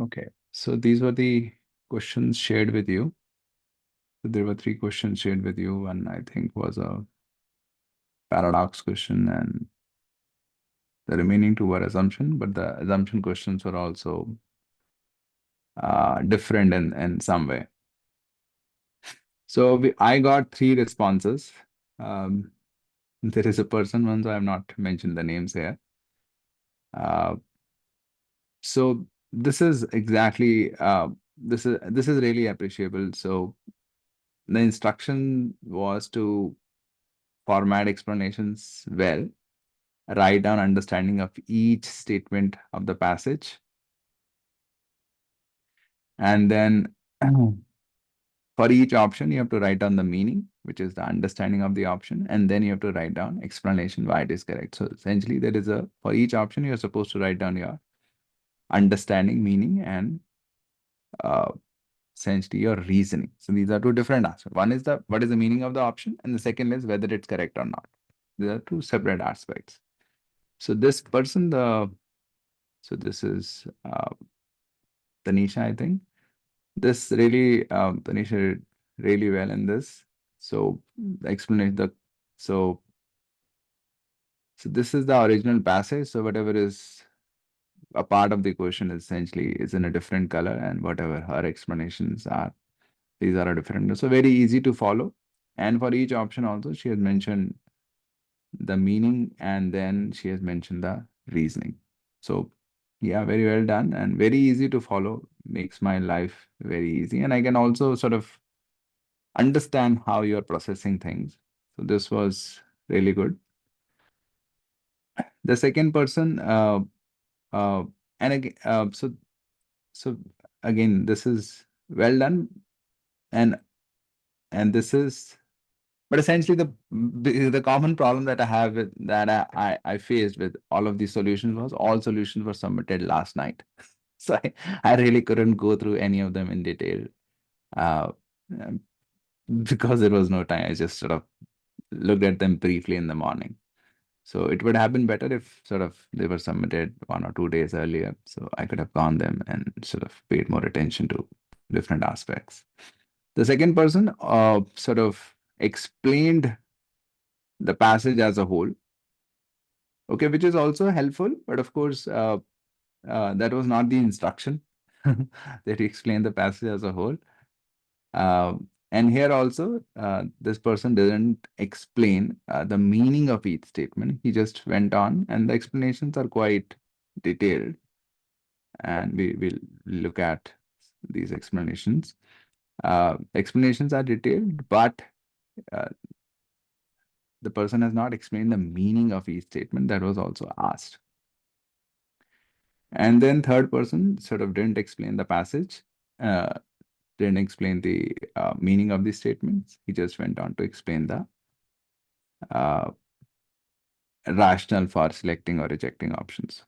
Okay, so these were the questions shared with you. So there were 3 questions shared with you, and I think was a paradox question, and the remaining 2 were assumption, but the assumption questions were also different in some way. So I got 3 responses. Um, there is a person one, so I have not mentioned the names here. So this is exactly this is really appreciable. So the instruction was to format explanations well, write down understanding of each statement of the passage, and then for each option you have to write down the meaning, which is the understanding of the option, and then you have to write down explanation why it is correct. So essentially there is a, for each option you're supposed to write down your understanding, meaning, and uh, essentially your reasoning. So these are 2 different aspects. One is the what is the meaning of the option, and the second is whether it's correct or not. These are 2 separate aspects. So this person, this is Tanisha, I think. This really, Tanisha did really well in this. So the explanation, so so this is the original passage. So whatever is a part of the question essentially is in a different color, and whatever her explanations are, these are a different. So very easy to follow. And for each option also, she has mentioned the meaning, and then she has mentioned the reasoning. So yeah, very well done and very easy to follow. Makes my life very easy. And I can also sort of understand how you're processing things. So this was really good. The second person, uh, and again, so again, this is well done, and this is, but essentially the common problem that I have with that I faced with all of these solutions was all solutions were submitted last night. So I really couldn't go through any of them in detail uh, um, because there was no time. I just sort of looked at them briefly in the morning. So it would have been better if sort of they were submitted 1 or 2 days earlier. So I could have gone them and sort of paid more attention to different aspects. The second person sort of explained the passage as a whole, okay, which is also helpful, but of course, that was not the instruction that he explained the passage as a whole. And here also, this person didn't explain the meaning of each statement. He just went on, and the explanations are quite detailed. And we will look at these explanations. Explanations are detailed, but uh, the person has not explained the meaning of each statement that was also asked. And then third person sort of didn't explain the passage, didn't explain the meaning of the statements. He just went on to explain the uh, rationale for selecting or rejecting options.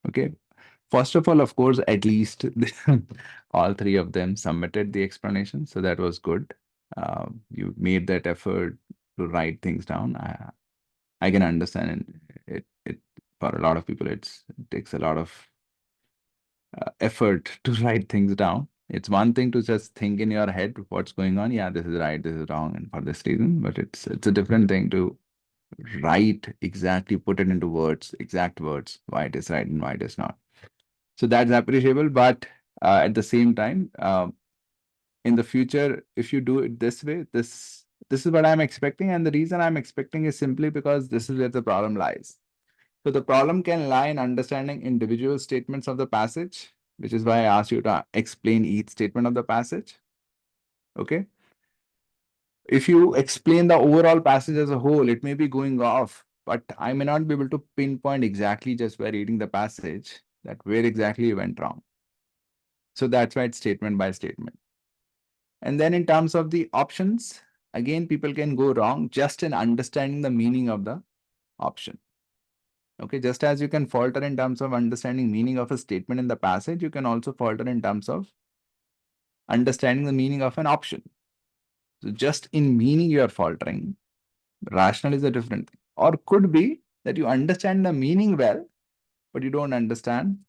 Okay. First of all, of course, at least all 3 of them submitted the explanation. So that was good. You made that effort to write things down. I can understand it for a lot of people, it takes a lot of effort to write things down. It's one thing to just think in your head what's going on. Yeah, this is right, this is wrong, and for this reason. But it's a different thing to write exactly, put it into words, exact words, why it is right and why it is not. So that's appreciable. But at the same time, in the future, if you do it this way, this is what I'm expecting, and the reason I'm expecting is simply because this is where the problem lies. So the problem can lie in understanding individual statements of the passage, which is why I asked you to explain each statement of the passage. Okay. If you explain the overall passage as a whole, it may be going off, but I may not be able to pinpoint exactly just by reading the passage that where exactly you went wrong. So that's why it's statement by statement. And then in terms of the options, again, people can go wrong just in understanding the meaning of the option. Okay, just as you can falter in terms of understanding meaning of a statement in the passage, you can also falter in terms of understanding the meaning of an option. So just in meaning you are faltering. Rational is a different thing. Or could be that you understand the meaning well, but you don't understand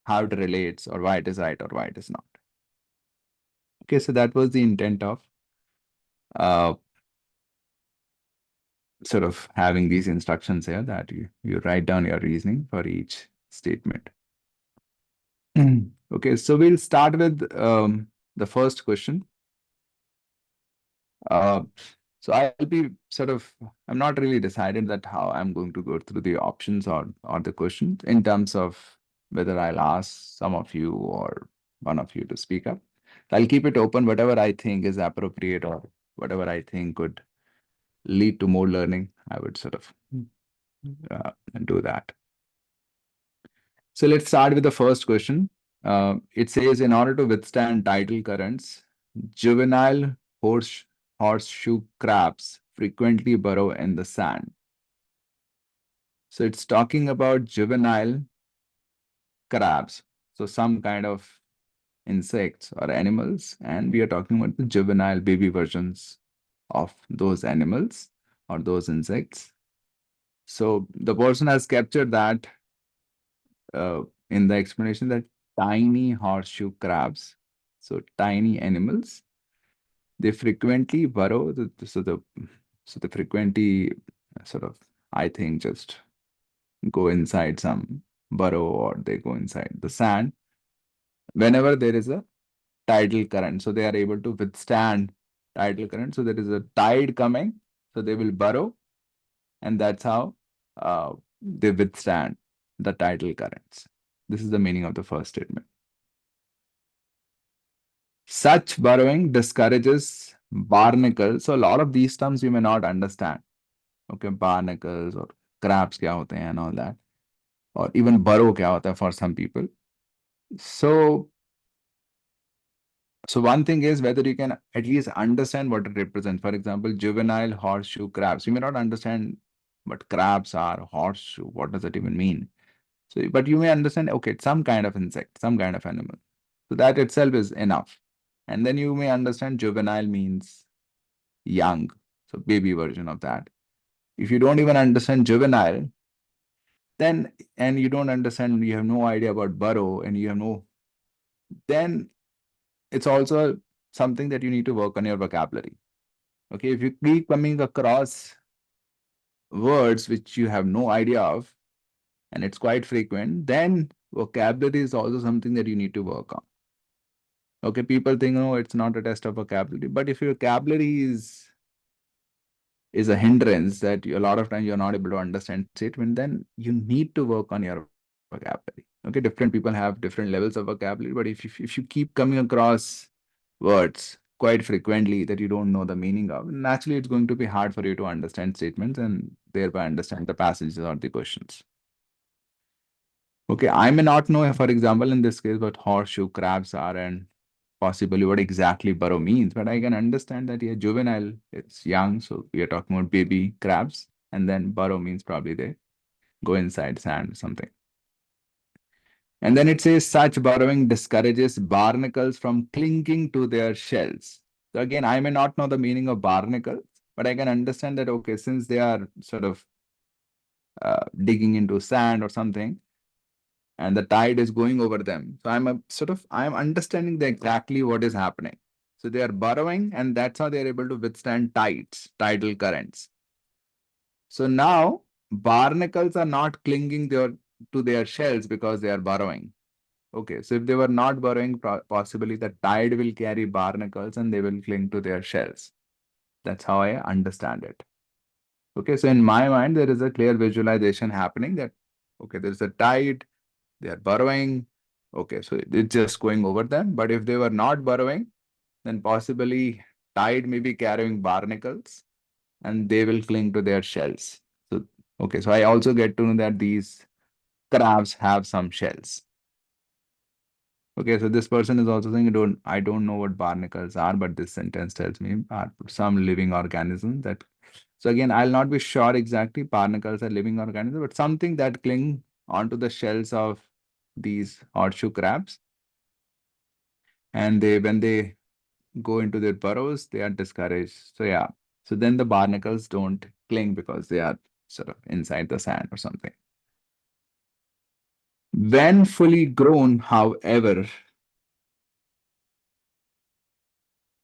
how it relates or why it is right or why it is not. Okay, so that was the intent of uh, sort of having these instructions here that you write down your reasoning for each statement. Okay, so we'll start with the first question. Uh, so I'll be sort of, I'm not really decided that how I'm going to go through the options or the questions in terms of whether I'll ask some of you or one of you to speak up. I'll keep it open, whatever I think is appropriate or whatever I think could lead to more learning, I would sort of do that. So let's start with the first question. It says, in order to withstand tidal currents, juvenile horseshoe crabs frequently burrow in the sand. So it's talking about juvenile crabs. So some kind of insects or animals, and we are talking about the juvenile baby versions of those animals or those insects. So the person has captured that in the explanation that tiny horseshoe crabs, so tiny animals, they frequently burrow. So they frequently sort of, I think, just go inside some burrow or they go inside the sand whenever there is a tidal current. So they are able to withstand tidal current. So there is a tide coming, so they will burrow, and that's how they withstand the tidal currents. This is the meaning of the first statement. Such burrowing discourages barnacles. So a lot of these terms you may not understand. Okay, barnacles or crabs kya hote hain and all that. Or even burrow kya hota hai for some people. So, so one thing is whether you can at least understand what it represents. For example, juvenile horseshoe crabs. You may not understand what crabs are, horseshoe. What does that even mean? So, but you may understand, okay, it's some kind of insect, some kind of animal. So that itself is enough. And then you may understand juvenile means young, so baby version of that. If you don't even understand juvenile, then and you don't understand, you have no idea about burrow, and you have no, then it's also something that you need to work on your vocabulary. Okay, if you keep coming across words which you have no idea of, and it's quite frequent, then vocabulary is also something that you need to work on. Okay, people think, oh, it's not a test of vocabulary, but if your vocabulary is a hindrance that a lot of times you're not able to understand statement, then you need to work on your vocabulary. Okay, different people have different levels of vocabulary, but if you keep coming across words quite frequently that you don't know the meaning of, naturally it's going to be hard for you to understand statements and thereby understand the passages or the questions. Okay, I may not know, for example, in this case, what horseshoe crabs are and possibly what exactly burrow means, but I can understand that yeah, juvenile, it's young, so we are talking about baby crabs, and then burrow means probably they go inside sand or something. And then it says such burrowing discourages barnacles from clinging to their shells. So again, I may not know the meaning of barnacles, but I can understand that, okay, since they are sort of digging into sand or something, and the tide is going over them. So I'm understanding exactly what is happening. So they are burrowing, and that's how they're able to withstand tidal currents. So now barnacles are not clinging to their shells because they are burrowing. Okay, so if they were not burrowing, possibly the tide will carry barnacles and they will cling to their shells. That's how I understand it. Okay, so in my mind, there is a clear visualization happening that, okay, there's a tide, they are burrowing. Okay, so it's just going over them. But if they were not burrowing, then possibly tide may be carrying barnacles and they will cling to their shells. So, okay, so I also get to know that these crabs have some shells. Okay, so this person is also saying, I don't know what barnacles are, but this sentence tells me are some living organism that. So again, I'll not be sure exactly barnacles are living organisms, but something that cling onto the shells of these horseshoe crabs, and when they go into their burrows, they are discouraged. So yeah, so then the barnacles don't cling because they are sort of inside the sand or something. When fully grown, however,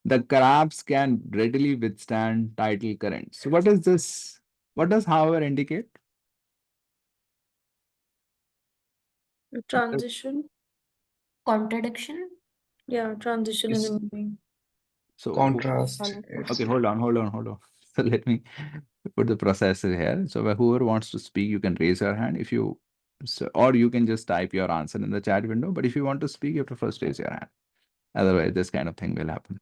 the crabs can readily withstand tidal currents. So what is this? What does however indicate? Transition. Contradiction? Yeah, transition in It's the meaning. So contrast. okay, It's hold on. So let me put the process here. So whoever wants to speak, you can raise your hand. If you or you can just type your answer in the chat window. But if you want to speak, you have to first raise your hand. Otherwise, this kind of thing will happen.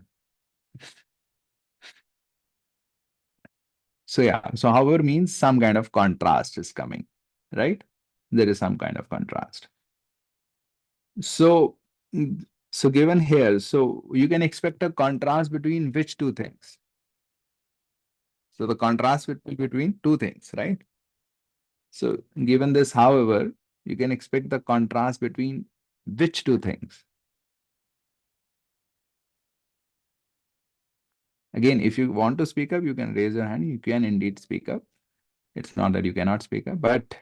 So yeah, so however means some kind of contrast is coming, right? There is some kind of contrast. So, so given here, so you can expect a contrast between which two things? So the contrast will be between two things, right? So given this, however, you can expect the contrast between which two things? Again, if you want to speak up, you can raise your hand. You can indeed speak up. It's not that you cannot speak up, but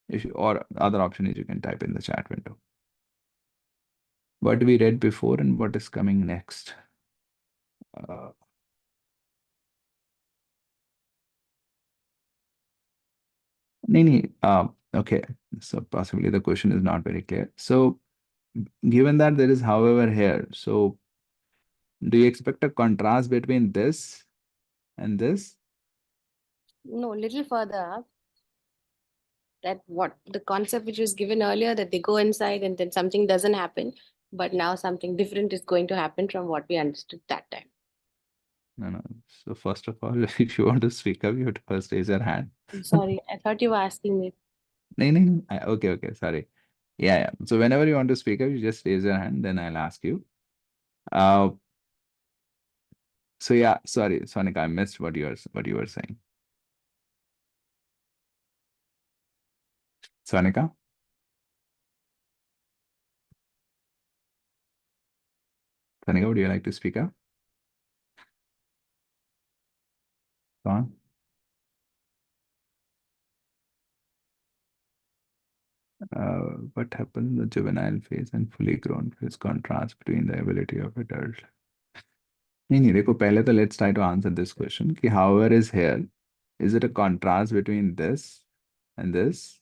if you, or other option is you can type in the chat window. What we read before and what is coming next. Uh, okay. So possibly the question is not very clear. So given that there is however here, so do you expect a contrast between this and this? No, little further up. That what the concept which was given earlier, that they go inside and then something doesn't happen, but now something different is going to happen from what we understood that time. No. So first of all, if you want to speak up, you have to first raise your hand. I'm sorry, I thought you were asking me. No. Okay, sorry. Yeah. So whenever you want to speak up, you just raise your hand, then I'll ask you. Uh, so yeah, sorry, Sonika, I missed what you were saying. Sonika? Sonika, would you like to speak up? Go on. What happens in the juvenile phase and fully grown phase contrast between the ability of adult? नहीं देखो पहले तो let's try to answer this question कि however is here, is it a contrast between this and this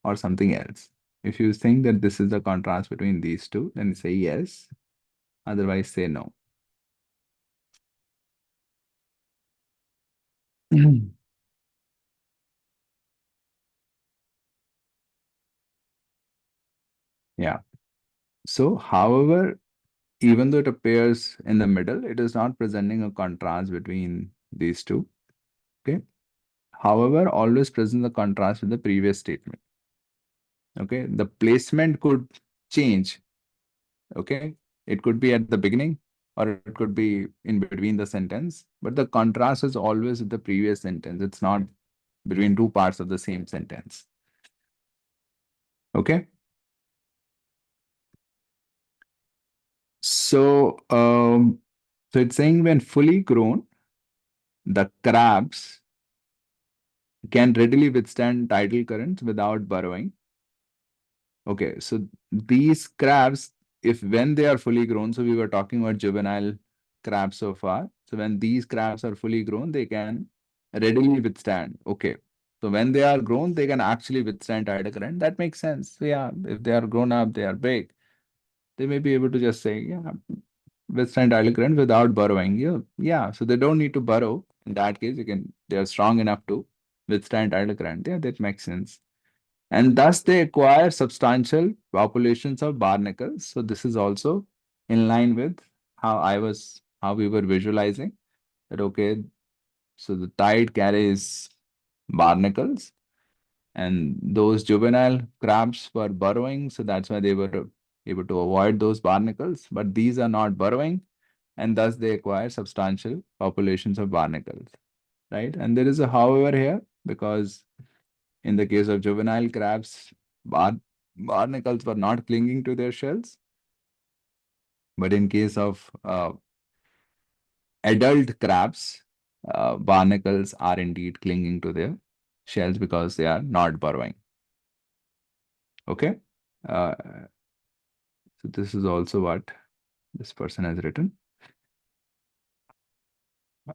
or something else? If you think that this is the contrast between these two, then say yes. Otherwise, say no. Yeah. So, however, even though it appears in the middle, it is not presenting a contrast between these two. Okay. However, always present the contrast with the previous statement. Okay. The placement could change. Okay. It could be at the beginning or it could be in between the sentence, but the contrast is always with the previous sentence. It's not between two parts of the same sentence. Okay. So it's saying when fully grown, the crabs can readily withstand tidal currents without burrowing. Okay, so these crabs, if when they are fully grown, so we were talking about juvenile crabs so far. So when these crabs are fully grown, they can readily withstand. Okay, so when they are grown, they can actually withstand tidal current. That makes sense. So yeah, if they are grown up, they are big, they may be able to just say, yeah, withstand tidal current without burrowing. Yeah. So they don't need to burrow. In that case, they are strong enough to withstand tidal current. Yeah, that makes sense. And thus they acquire substantial populations of barnacles. So this is also in line with how we were visualizing that, okay, so the tide carries barnacles and those juvenile crabs were burrowing. So that's why they were able to avoid those barnacles, but these are not burrowing and thus they acquire substantial populations of barnacles, right? And there is a however here because in the case of juvenile crabs, barnacles were not clinging to their shells. But in case of adult crabs, barnacles are indeed clinging to their shells because they are not burrowing. Okay. Uh, so this is also what this person has written.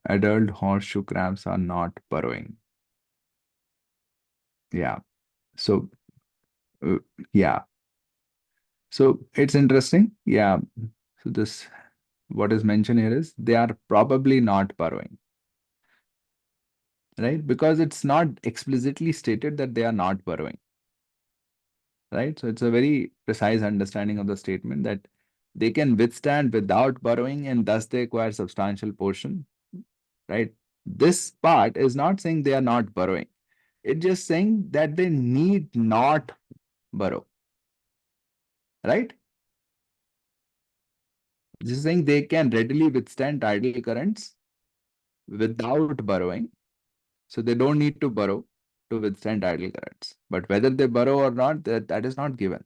Adult horseshoe crabs are not burrowing. Yeah. So, uh, yeah. So it's interesting. Yeah. So this, what is mentioned here is they are probably not burrowing, right? Because it's not explicitly stated that they are not burrowing, right? So it's a very precise understanding of the statement that they can withstand without burrowing and thus they acquire substantial portion, right? This part is not saying they are not burrowing. It's just saying that they need not burrow, right? This is saying they can readily withstand tidal currents without burrowing. So they don't need to burrow to withstand tidal currents. But whether they burrow or not, that is not given.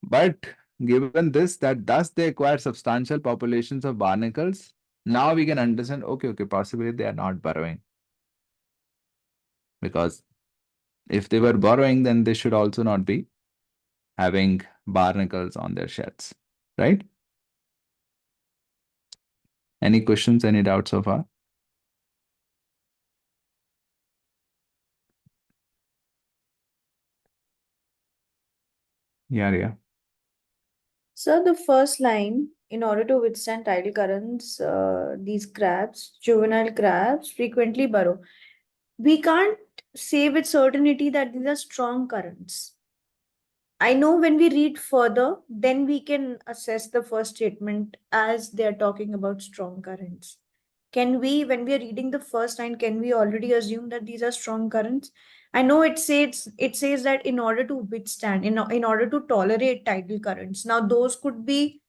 But given this, that thus they acquire substantial populations of barnacles, now we can understand, okay, possibly they are not burrowing. Because if they were burrowing, then they should also not be having barnacles on their shells, right? Any questions, any doubts so far? Yeah. So the first line, in order to withstand tidal currents, these crabs, juvenile crabs, frequently burrow. We can't say with certainty that these are strong currents. I know when we read further, then we can assess the first statement as they are talking about strong currents. Can we, when we are reading the first line, can we already assume that these are strong currents? I know it says that in order to withstand, in order to tolerate tidal currents. Now those could be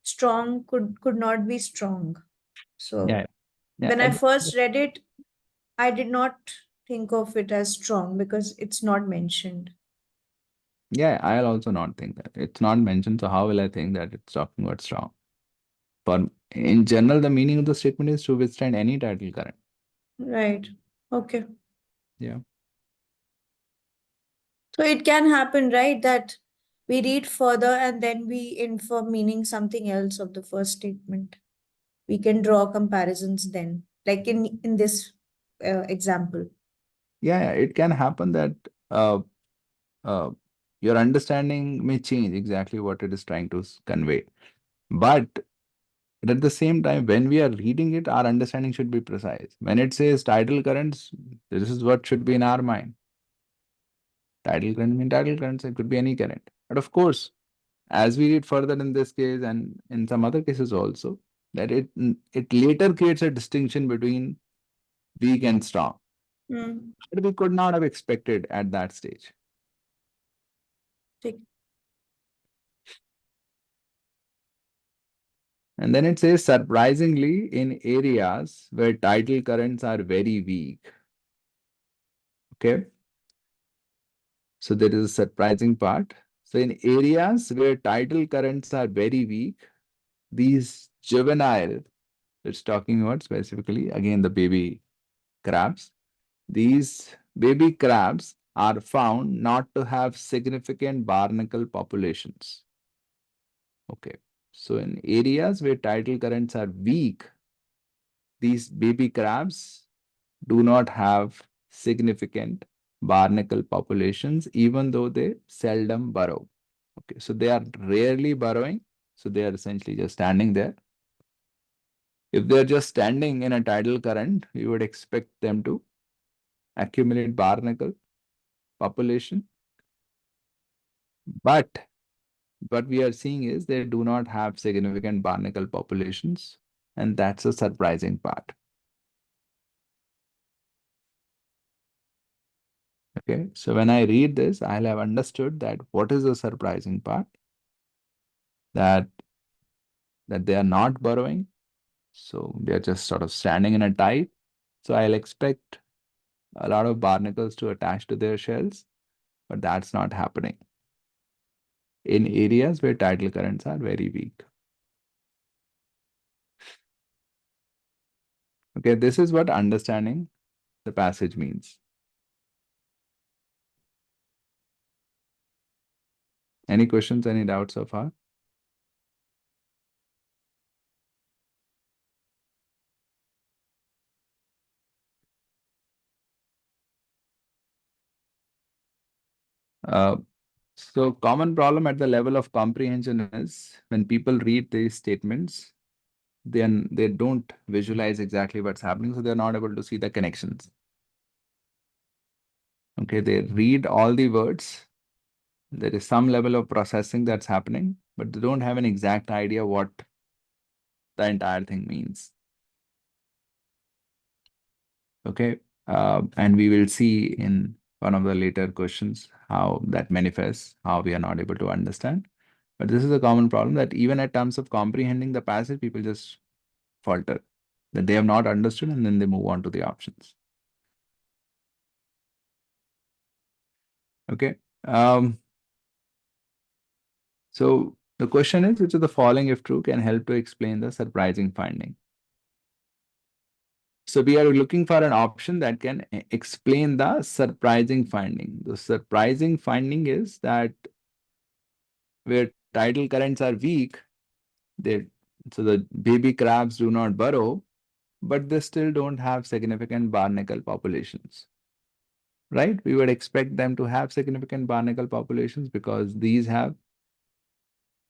strong, could not be strong. So Yeah. Yeah. when I first read it, I did not think of it as strong because it's not mentioned. Yeah, I'll also not think that. It's not mentioned, so how will I think that it's talking about strong? For in general, the meaning of the statement is to withstand any tidal current. Right. Okay. Yeah. So it can happen, right, that we read further and then we infer meaning something else of the first statement. We can draw comparisons then, like in this example. Yeah, it can happen that uh, uh, your understanding may change exactly what it is trying to convey. But at the same time, when we are reading it, our understanding should be precise. When it says tidal currents, this is what should be in our mind. Tidal current means tidal currents, it could be any current. But of course, as we read further in this case and in some other cases also, that it later creates a distinction between weak and strong. Hmm. But we could not have expected at that stage. ठीक. And then it says surprisingly in areas where tidal currents are very weak. Okay. So there is a surprising part. So in areas where tidal currents are very weak, these juvenile, it's talking about specifically again the baby crabs. These baby crabs are found not to have significant barnacle populations. Okay. So in areas where tidal currents are weak, these baby crabs do not have significant barnacle populations, even though they seldom burrow. Okay, so they are rarely burrowing. So they are essentially just standing there. If they're just standing in a tidal current, you would expect them to accumulate barnacle population. But what we are seeing is they do not have significant barnacle populations. And that's a surprising part. Okay, so when I read this, I'll have understood that what is the surprising part? That they are not burrowing. So they are just sort of standing in a tide. So I'll expect a lot of barnacles to attach to their shells, but that's not happening in areas where tidal currents are very weak. Okay, this is what understanding the passage means. Any questions, any doubts so far? So common problem at the level of comprehension is when people read these statements, they don't visualize exactly what's happening, so they're not able to see the connections. Okay, they read all the words. There is some level of processing that's happening, but they don't have an exact idea what the entire thing means. Okay, and we will see in one of the later questions how that manifests, how we are not able to understand. But this is a common problem that even at terms of comprehending the passage, people just falter, that they have not understood, and then they move on to the options. Okay. So the question is, which of the following, if true, can help to explain the surprising finding? So we are looking for an option that can explain the surprising finding. The surprising finding is that where tidal currents are weak, they so the baby crabs do not burrow, but they still don't have significant barnacle populations. Right? We would expect them to have significant barnacle populations because these have,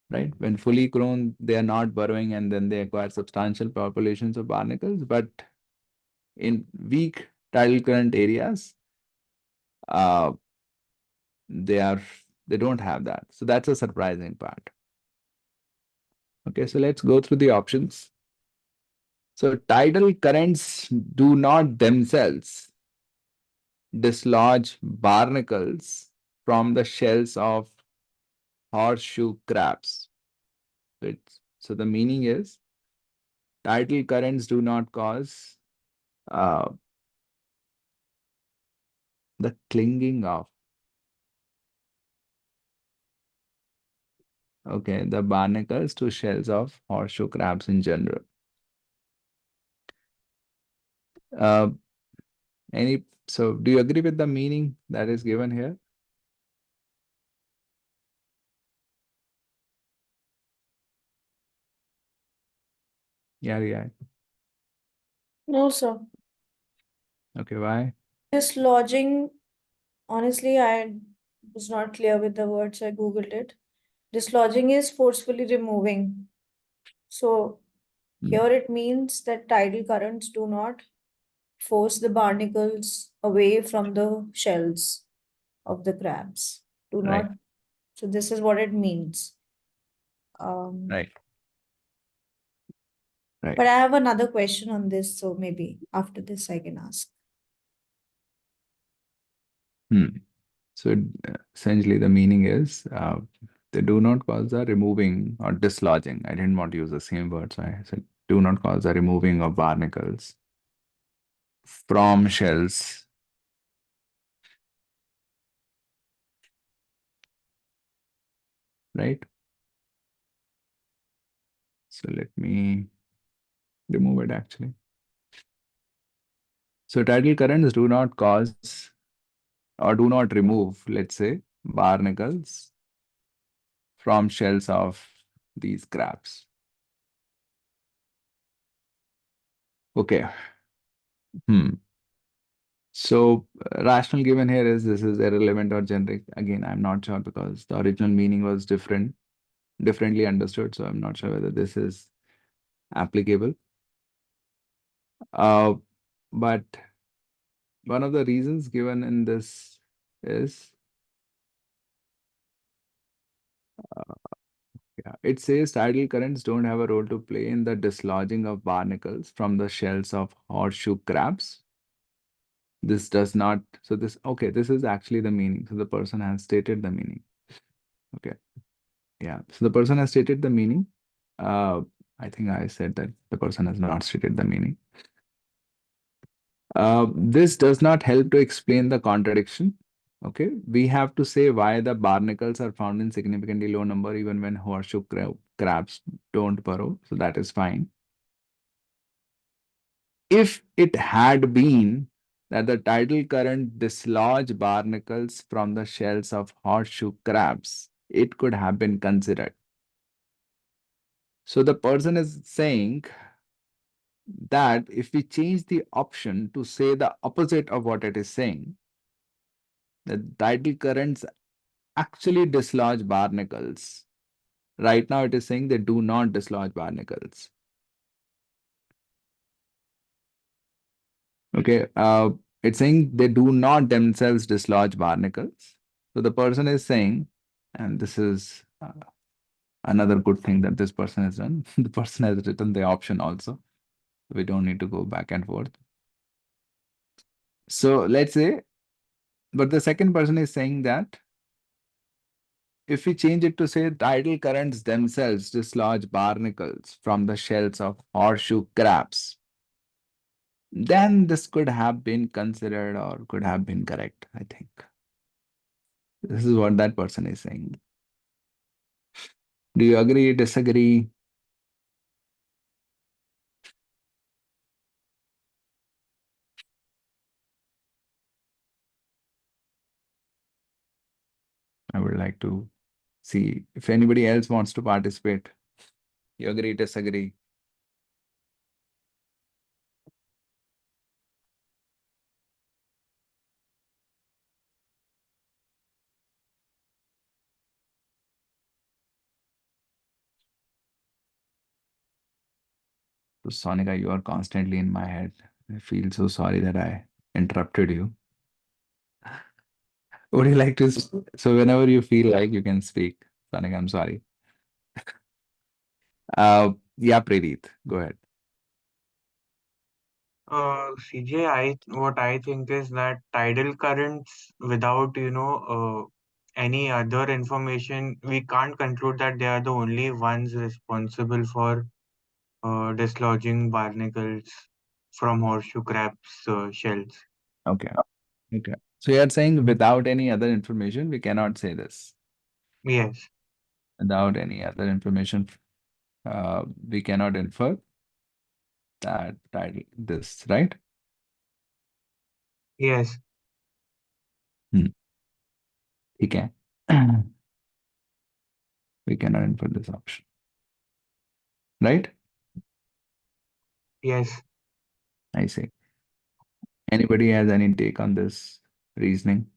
right? When fully grown, they are not burrowing and then they acquire substantial populations of barnacles. But in weak tidal current areas, uh, they don't have that. So that's a surprising part. Okay, so let's go through the options. So tidal currents do not themselves dislodge barnacles from the shells of horseshoe crabs. So the meaning is tidal currents do not cause uh, the clinging of, okay, the barnacles to shells of horseshoe crabs in general. Uh, so do you agree with the meaning that is given here? Yeah. No, sir. Okay, why? Dislodging, honestly, I was not clear with the word, so I googled it. Dislodging is forcefully removing. So here it means that tidal currents do not force the barnacles away from the shells of the crabs. Do Right, not. So this is what it means. Um, right, right. but I have another question on this, so maybe after this I can ask. So essentially the meaning is they do not cause the removing or dislodging. I didn't want to use the same word, so I said do not cause the removing of barnacles from shells. Right? So let me remove it actually. So tidal currents do not cause or do not remove, let's say, barnacles from shells of these crabs. Okay. So rational given here is this is irrelevant or generic. Again, I'm not sure because the original meaning was differently understood. So I'm not sure whether this is applicable. Uh, but one of the reasons given in this is yeah, it says tidal currents don't have a role to play in the dislodging of barnacles from the shells of horseshoe crabs. This does not, so this, okay, this is actually the meaning. So the person has stated the meaning. Okay. Yeah. So the person has stated the meaning. I think I said that the person has not stated the meaning. This does not help to explain the contradiction. Okay. We have to say why the barnacles are found in significantly low number even when horseshoe crabs don't burrow. So that is fine. If it had been that the tidal current dislodge barnacles from the shells of horseshoe crabs, it could have been considered. So the person is saying that if we change the option to say the opposite of what it is saying, the tidal currents actually dislodge barnacles. Right now, it is saying they do not dislodge barnacles. Okay, it's saying they do not themselves dislodge barnacles. So the person is saying, and this is another good thing that this person has done. The person has written the option also. We don't need to go back and forth. So let's say, but the second person is saying that if we change it to say tidal currents themselves dislodge barnacles from the shells of horseshoe crabs, then this could have been considered or could have been correct, I think. This is what that person is saying. Do you agree, disagree? I would like to see if anybody else wants to participate. You agree, disagree? So, Sonika, you are constantly in my head. I feel so sorry that I interrupted you. Would you like to? So, whenever you feel like you can speak, Sonika, I'm sorry. Yeah, Preet, go ahead. CJ, what I think is that tidal currents without, any other information, we can't conclude that they are the only ones responsible for dislodging barnacles from horseshoe crabs' shells. Okay. Okay. So, you're saying without any other information, we cannot say this. Yes, Without any other information, we cannot infer that tidal this, right? yes, Hmm. Okay. We cannot infer this option, right? yes. I see. Anybody has any take on this reasoning?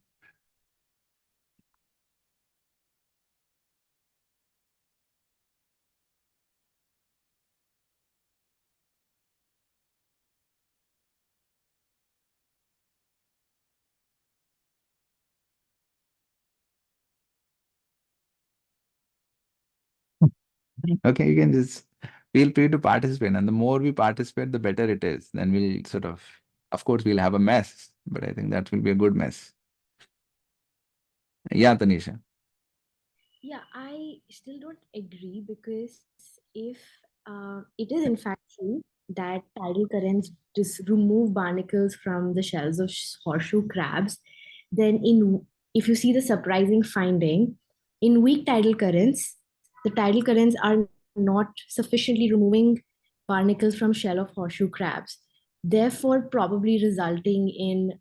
Okay, you can just feel free to participate, and the more we participate, the better it is. Then we'll of course, we'll have a mess, but I think that will be a good mess. Yeah, Tanisha. Yeah, I still don't agree because if it is in fact true that tidal currents just remove barnacles from the shells of horseshoe crabs, then if you see the surprising finding, in weak tidal currents, the tidal currents are not sufficiently removing barnacles from shell of horseshoe crabs, therefore probably resulting in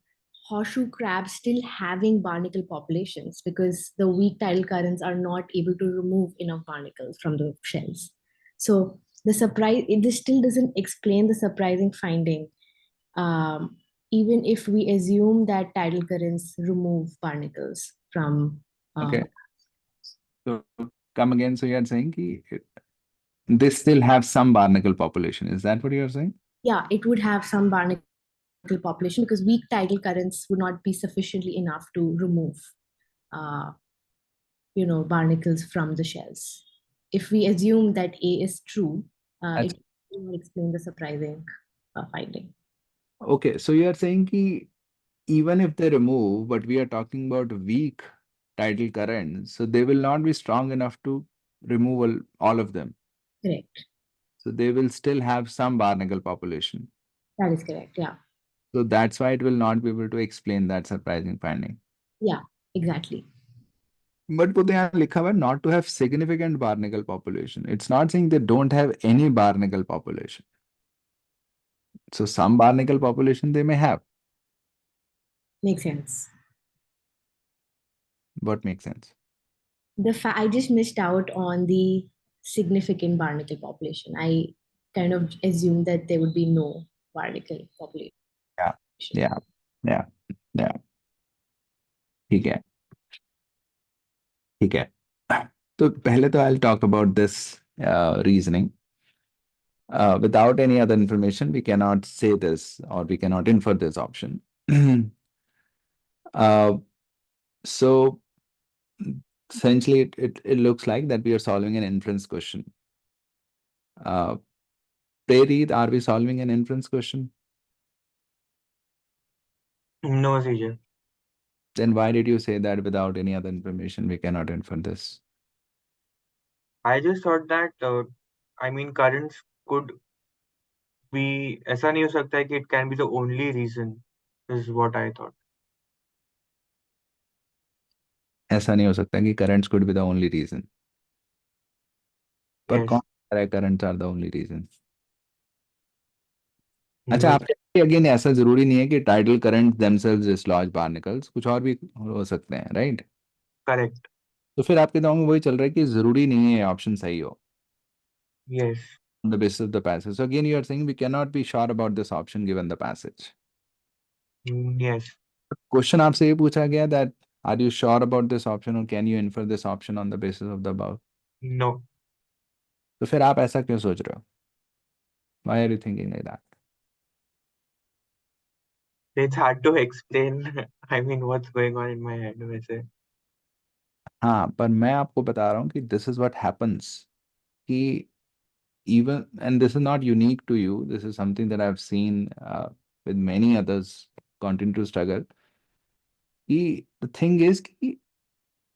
horseshoe crabs still having barnacle populations because the weak tidal currents are not able to remove enough barnacles from the shells. So this still doesn't explain the surprising finding, even if we assume that tidal currents remove barnacles from. Okay. So come again. So you're saying they still have some barnacle population. Is that what you're saying? Yeah, it would have some barnacle population because weak tidal currents would not be sufficiently enough to remove uh, barnacles from the shells. If we assume that A is true, it will explain the surprising finding. Okay, so you are saying even if they remove, but we are talking about weak tidal currents, so they will not be strong enough to remove all of them. Correct. So they will still have some barnacle population. That is correct. Yeah. So that's why it will not be able to explain that surprising finding. Yeah, exactly. But वो तो यहाँ लिखा हुआ है not to have significant barnacle population. It's not saying they don't have any barnacle population. So some barnacle population they may have. Makes sense. What makes sense? I just missed out on the significant barnacle population. I kind of assumed that there would be no barnacle population. Yeah, yeah, yeah, yeah. ठीक है, ठीक है. तो पहले तो I'll talk about this reasoning. Without any other information, we cannot say this or we cannot infer this option. uh, so essentially, it looks like that we are solving an inference question. Prerit, are we solving an inference question? No, CJ. Then why did you say that without any other information we cannot infer this? I just thought that I mean currents could be ऐसा नहीं हो सकता है कि it can be the only reason is what I thought. ऐसा नहीं हो सकता कि currents could be the only reason. पर Yes. कौन कह रहा है currents are the only reason? अच्छा, No, आपके अगेन ऐसा जरूरी नहीं है कि tidal currents themselves dislodge barnacles, कुछ और भी हो सकते हैं, राइट? correct. तो फिर आपके दिमाग में वही चल रहा है कि जरूरी नहीं है ऑप्शन सही हो Yes. on the basis of the passage. So again you are saying we cannot be sure about this option given the passage. Yes. Question आपसे ये पूछा गया that are you sure about this option or can you infer this option on the basis of the above? No. तो फिर आप ऐसा क्यों सोच रहे हो? Why are you thinking like that? It's hard to explain. I mean, what's going on in my head वैसे. हाँ, पर मैं आपको बता रहा हूँ कि this is what happens कि even, and this is not unique to you, this is something that I've seen with many others continue to struggle. कि the thing is कि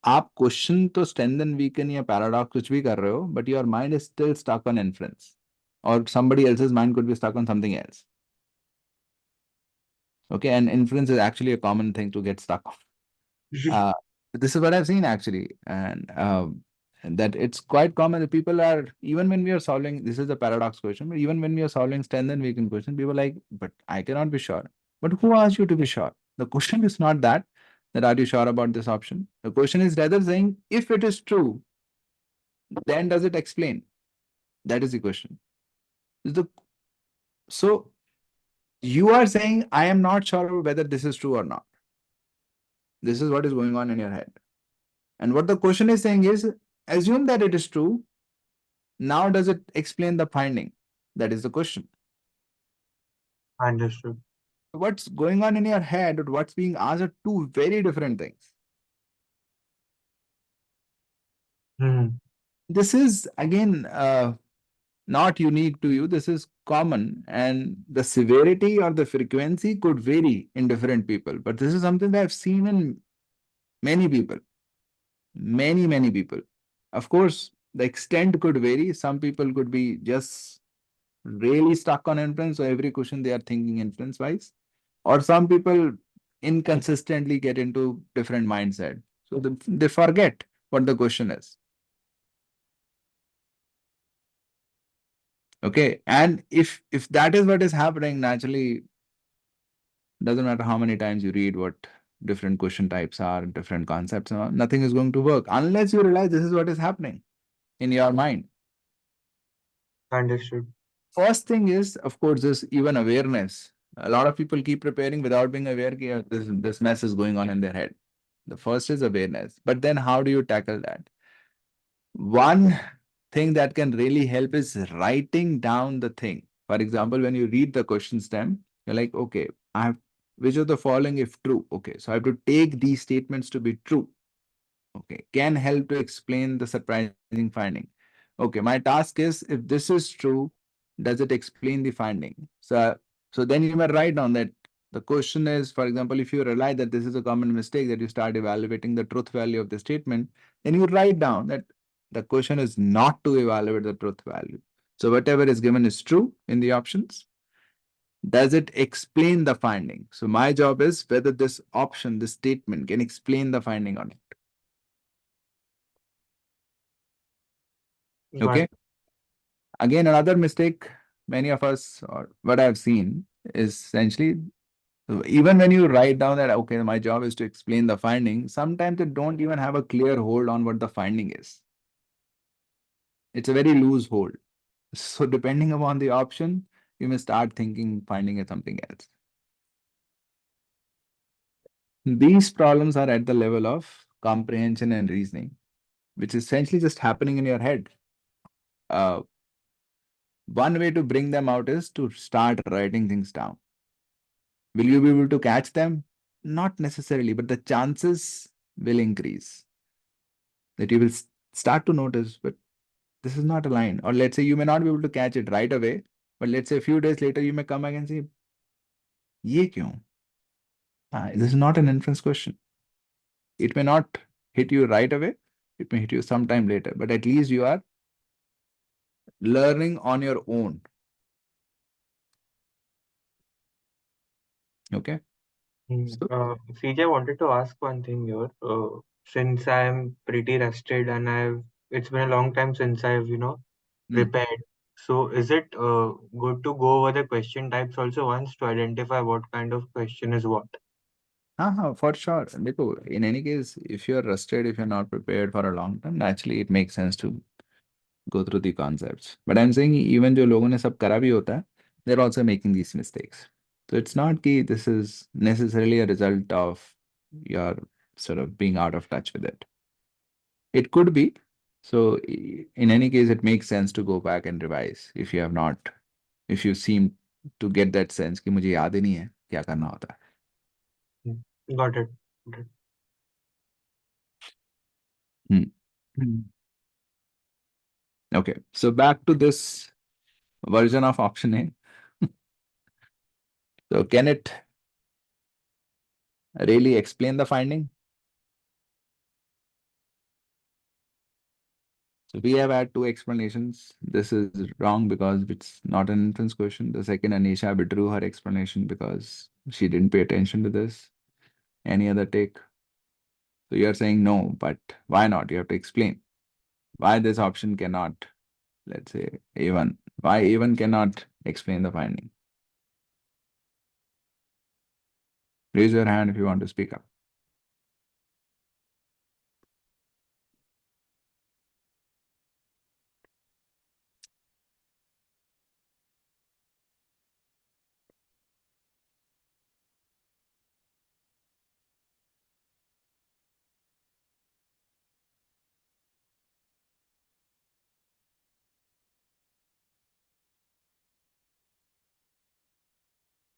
आप क्वेश्चन तो strengthen weaken या paradox कुछ भी कर रहे हो, but your mind is still stuck on inference, or somebody else's mind could be stuck on something else. Okay, and inference is actually a common thing to get stuck on. This is what I've seen actually, and that it's quite common that people are, even when we are solving, this is a paradox question, but even when we are solving strengthen weaken question, people are like, but I cannot be sure. But who asked you to be sure? The question is not that are you sure about this option? The question is rather saying, if it is true, then does it explain? That is the question. So you are saying, I am not sure whether this is true or not. This is what is going on in your head. And what the question is saying is, assume that it is true. Now, does it explain the finding? That is the question. Understood. What's going on in your head or what's being asked are two very different things. Hmm. This is, again, not unique to you. This is common, and the severity or the frequency could vary in different people. But this is something that I've seen in many people. Many people. Of course, the extent could vary. Some people could be just really stuck on inference, so every question they are thinking inference wise, or some people inconsistently get into different mindset, so they forget what the question is. Okay, and if that is what is happening, naturally doesn't matter how many times you read what different question types are, different concepts, nothing is going to work unless you realize this is what is happening in your mind. Understood. First thing is, of course, this even awareness. A lot of people keep preparing without being aware that this mess is going on in their head. The first is awareness, but then how do you tackle that? One thing that can really help is writing down the thing. For example, when you read the question stem, you're like, okay, I have which of the following if true? Okay, so I have to take these statements to be true. Okay, can help to explain the surprising finding. Okay, my task is if this is true, does it explain the finding? So then you may write down that the question is, for example, if you realize that this is a common mistake that you start evaluating the truth value of the statement, then you write down that the question is not to evaluate the truth value. So whatever is given is true in the options. Does it explain the finding? So my job is whether this option, this statement can explain the finding or not. Got Okay. it. Again, another mistake many of us, or what I've seen, is essentially So even when you write down that, okay, my job is to explain the finding, sometimes they don't even have a clear hold on what the finding is. It's a very loose hold. So depending upon the option, you may start thinking finding is something else. These problems are at the level of comprehension and reasoning, which is essentially just happening in your head. One way to bring them out is to start writing things down. Will you be able to catch them? Not necessarily, but the chances will increase. That you will start to notice, but this is not a line. Or let's say you may not be able to catch it right away, but let's say a few days later, you may come back and say, Ye kyun? This is not an inference question. It may not hit you right away, it may hit you sometime later, but at least you are learning on your own. Okay. CJ, I wanted to ask one thing here. Since I'm pretty rested and it's been a long time since I've, prepared. So is it good to go over the question types also once to identify what kind of question is what? For sure. Dekho, in any case, if you're rusted, if you're not prepared for a long time, naturally it makes sense to go through the concepts. But I'm saying even जो लोगों ने सब करा भी होता है, they're also making these mistakes. So it's not that this is necessarily a result of your sort of being out of touch with it. It could be. So in any case, it makes sense to go back and revise if you have not, if you seem to get that sense कि मुझे याद ही नहीं है क्या करना होता है. Got it. Got it. Hmm. Okay, so back to this version of option A. So can it really explain the finding? So we have had two explanations. This is wrong because it's not an inference question. The second, Anisha withdrew her explanation because she didn't pay attention to this. Any other take? So you're saying no, but why not? You have to explain why this option cannot, let's say A1, why A1 cannot explain the finding. Raise your hand if you want to speak up.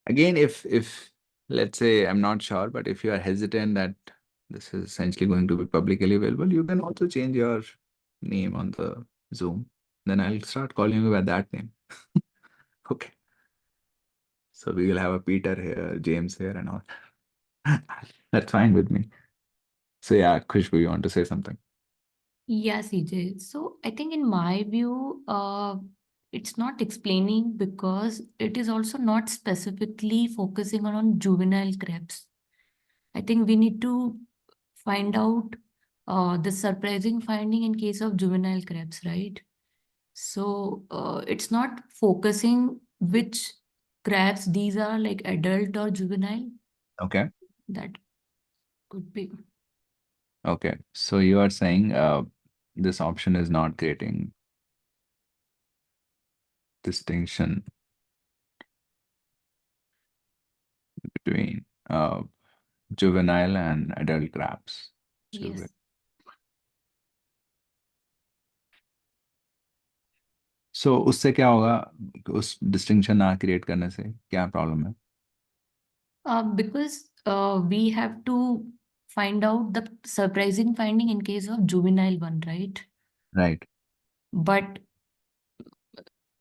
Again, if let's say I'm not sure, but if you are hesitant that this is essentially going to be publicly available, you can also change your name on the Zoom. Then I'll start calling you by that name. Okay. So we will have a Peter here, James here, and all. That's fine with me. So yeah, Khushbu, you want to say something? Yeah, CJ. So I think in my view, it's not explaining because it is also not specifically focusing on juvenile crabs. I think we need to find out the surprising finding in case of juvenile crabs, right? So it's not focusing which crabs these are, like adult or juvenile. Okay. That could be. Okay. So you are saying this option is not creating distinction between juvenile and adult crabs. Yes. So उससे क्या होगा, उस distinction ना create करने से क्या problem है? Because we have to find out the surprising finding in case of juvenile one, right? Right. But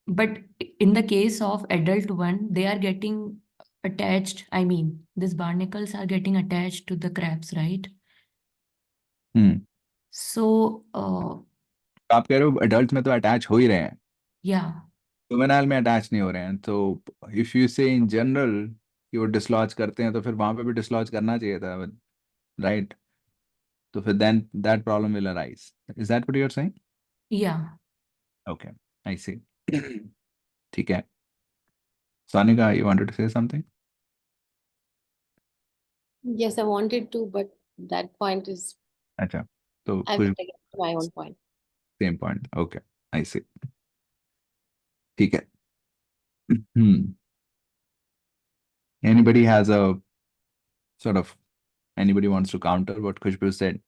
but in the case of adult one, they are getting attached. I mean, these barnacles are getting attached to the crabs, right? So आप कह रहे हो adult में तो attach हो ही रहे हैं, yeah, juvenile में अटैच नहीं हो रहे हैं. तो इफ यू से इन जनरल कि वो डिसलॉज करते हैं तो फिर वहां पे भी डिसलॉज करना चाहिए था, राइट? तो फिर then that problem will arise. Is that what you are saying? yeah. Okay, I see. ठीक है. Sanika, you wanted to say something? Yes, I wanted to, but that point is, Acha. So I कुछ went against my own point. same point. Okay, I see. ठीक है. Hmm. Anybody has a sort of anybody wants to counter what Khushbu said?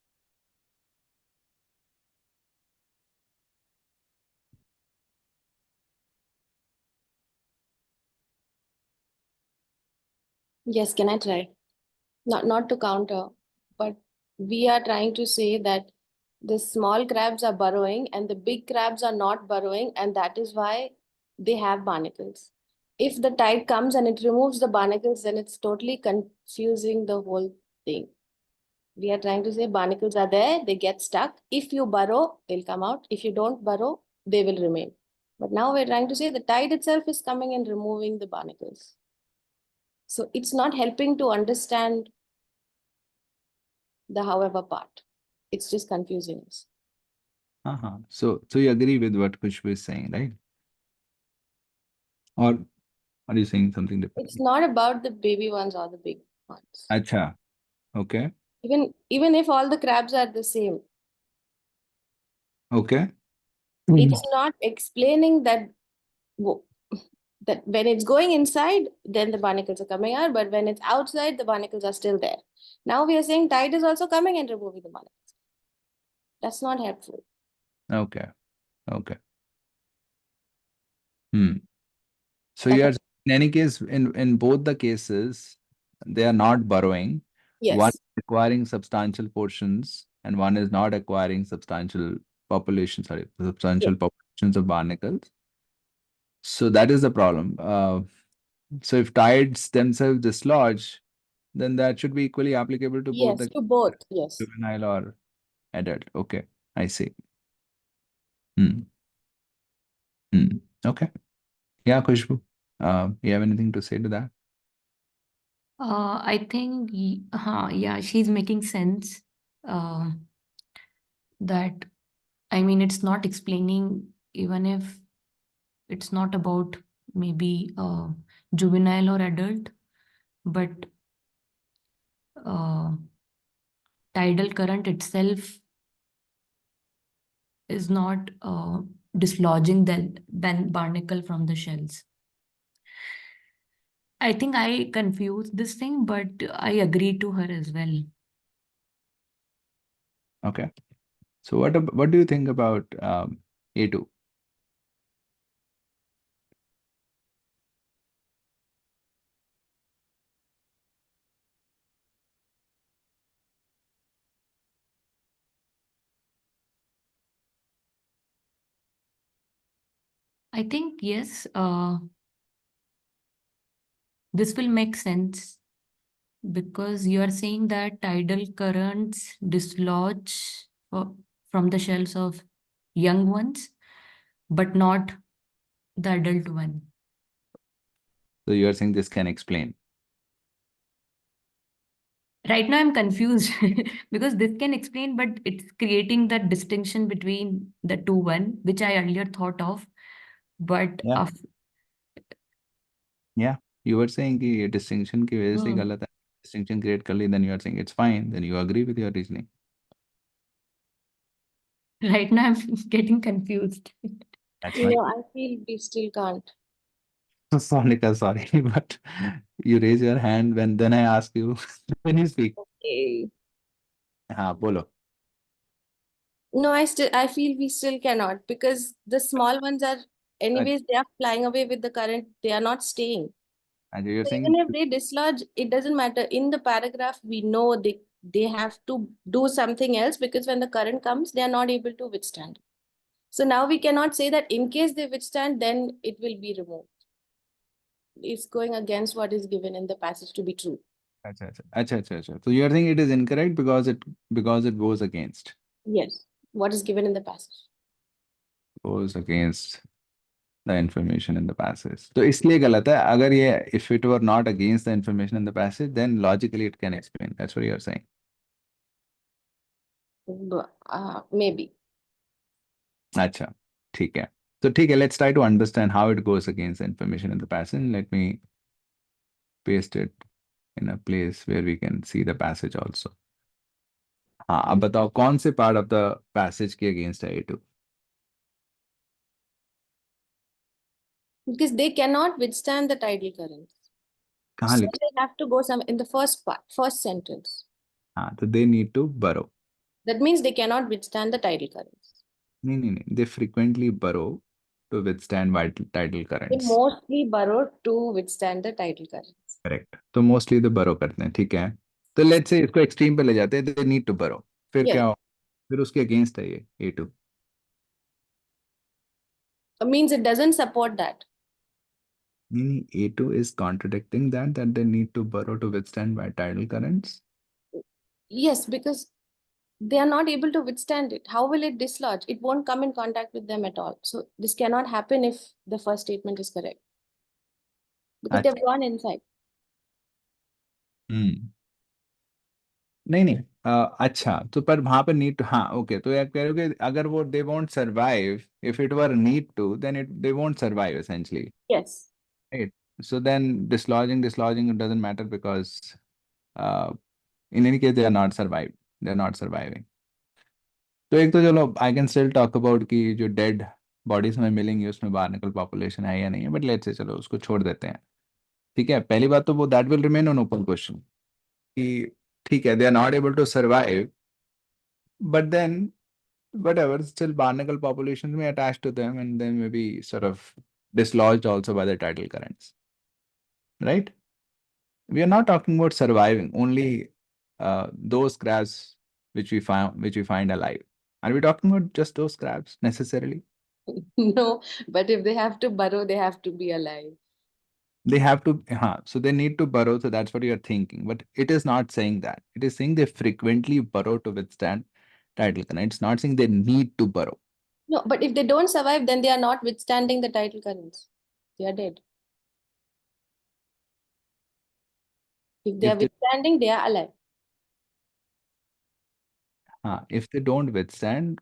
Yes, can I try? Not to counter, but we are trying to say that the small crabs are burrowing and the big crabs are not burrowing, and that is why they have barnacles. If the tide comes and it removes the barnacles, then it's totally confusing the whole thing. We are trying to say barnacles are there, they get stuck. If you burrow, they'll come out. If you don't burrow, they will remain. But now we're trying to say the tide itself is coming and removing the barnacles. So it's not helping to understand the however part. It's just confusing us. Uh-huh. So you agree with what Khushbu is saying, right? Or are you saying something different? It's not about the baby ones or the big ones. Acha. Okay. Even if all the crabs are the same, Okay. it's not explaining that that when it's going inside, then the barnacles are coming out, but when it's outside, the barnacles are still there. Now we are saying tide is also coming and removing the barnacles. That's not helpful. Okay. Okay. Hmm. So That's you are a- in any case, in both the cases, they are not burrowing. One yes, is acquiring substantial portions, and one is not acquiring substantial population, sorry, yes, substantial populations of barnacles. So that is the problem. So if tides themselves dislodge, then that should be equally applicable to both yes, the to both. Yes. juvenile or adult. Okay, I see. Hmm. Hmm. Okay. Yeah, Khushbu. You have anything to say to that? I think, yeah, she's making sense. Uh, that, I mean, it's not explaining, even if it's not about maybe juvenile or adult, but uh, tidal current itself is not dislodging the barnacle from the shells. I think I confused this thing, but I agree to her as well. Okay. So what do you think about A2? I think, yes, this will make sense because you are saying that tidal currents dislodge from the shells of young ones, but not the adult one. So you are saying this can explain. Right now, I'm confused because this can explain, but it's creating that distinction between the two one, which I earlier thought of. But Yeah. Yeah. You were saying कि distinction की वजह से गलत है. Distinction create कर ली, then you are saying it's fine. Then you agree with your reasoning. right now, I'm getting confused. That's fine. No, I feel we still can't. Sonika, sorry, but you raise your hand when then I ask you when you speak. Okay. हाँ बोलो. No, I feel we still cannot because the small ones are anyways they are flying away with the current. They are not staying. And you're So saying even if they dislodge, it doesn't matter. In the paragraph, we know they have to do something else because when the current comes, they are not able to withstand. So now we cannot say that in case they withstand, then it will be removed. It's going against what is given in the passage to be true. अच्छा. So you're saying it is incorrect because it goes against Yes. What is given in the passage. the information in the passage. तो इसलिए गलत है. अगर ये if it were not against the information in the passage, then logically it can explain. That's what you're saying. Maybe. अच्छा, ठीक है. So ठीक है. Let's try to understand how it goes against the information in the passage. Let me paste it in a place where we can see the passage also. हाँ, अब बताओ कौन से part of the passage के against है A2? Because they cannot withstand the tidal currents. कहाँ So लिखा? they have to go some in the first part, first sentence. हाँ, तो they need to burrow. That means they cannot withstand the tidal currents. नहीं, they frequently burrow to withstand tidal They currents. mostly burrow to withstand the tidal currents. Correct. तो mostly the burrow करते हैं, ठीक है? तो let's say इसको extreme पे ले जाते हैं, they need to burrow. फिर Yes. क्या हो? फिर उसके against है ये A2. Means it doesn't support that. नहीं, A2 is contradicting that they need to burrow to withstand tidal currents. Yes, because they are not able to withstand it. How will it dislodge? It won't come in contact with them at all. So this cannot happen if the first statement is correct. Because they've gone inside. नहीं, अच्छा, तो पर वहां पर need, हाँ okay, तो यार कह रहे हो कि अगर वो they won't survive if it were need to, then they won't survive essentially, Yes. Right? So then dislodging doesn't matter because in any case they are not survived, they are not surviving. तो एक तो चलो I can still talk about कि जो dead bodies में मिलेंगी उसमें बार्नकल population है या नहीं है, बट लेट्स से चलो उसको छोड़ देते हैं, ठीक है? पहली बात तो वो that will remain on open question कि ठीक है, they are not able to survive, but then whatever, still barnacle populations may attach to them and they may be sort of dislodged also by the tidal currents, right? We are not talking about surviving only those crabs which we find alive. Are we talking about just those crabs necessarily? No, but if they have to burrow, they have to be alive. They have to, so they need to burrow, so that's what you're thinking, but it is not saying that. It is saying they frequently burrow to withstand tidal current. It's not saying they need to burrow. No, but if they don't survive, then they are not withstanding the tidal currents. They are dead. If they If are they withstanding, they are alive. If they don't withstand,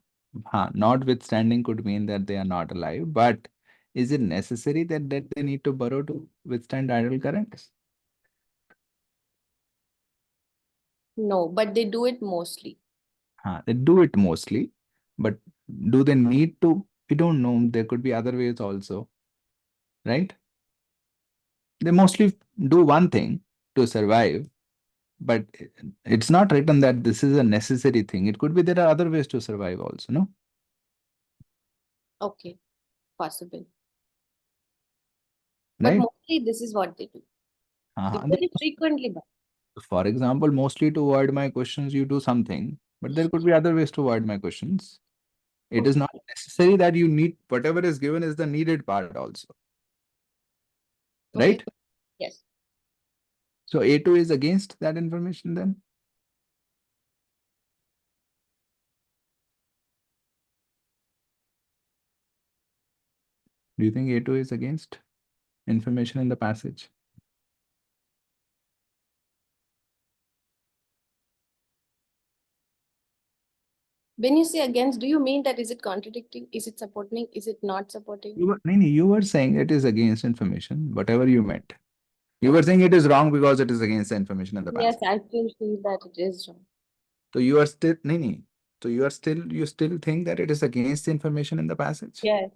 notwithstanding could mean that they are not alive, but is it necessary that they need to burrow to withstand tidal currents? No, but they do it mostly. They do it mostly, but do they need to? We don't know. There could be other ways also, right? They mostly do one thing to survive, but it's not written that this is a necessary thing. It could be there are other ways to survive also, no? Okay, possible. But Right? mostly this is what they do. They very frequently burrow. For example, mostly to avoid my questions, you do something, but there could be other ways to avoid my questions. It is not necessary that you need whatever is given is the needed part also. Okay. Right? Yes. So A2 is against that information then? Do you think A2 is against information in the passage? When you say against, do you mean that is it contradicting? Is it supporting? Is it not supporting? You were saying it is against information, whatever you meant. You were saying it is wrong because it is against the information in the Yes, passage. I still feel that it is wrong. So you are still, so you still think that it is against the information in the passage? Yes.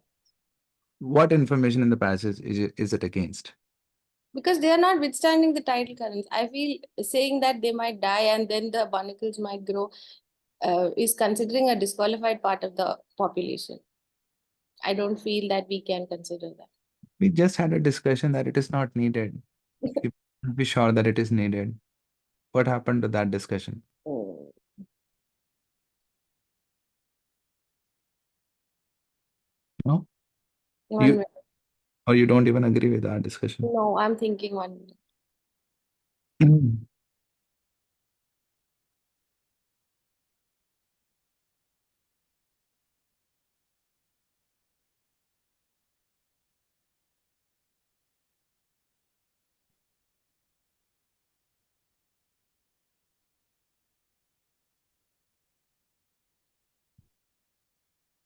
What information in the passage is it against? Because they are not withstanding the tidal currents. I feel saying that they might die and then the barnacles might grow is considering a disqualified part of the population. I don't feel that we can consider that. We just had a discussion that it is not needed. Be sure that it is needed. What happened to that discussion? Oh. No? One You minute. or you don't even agree with our discussion? No, I'm thinking 1 minute.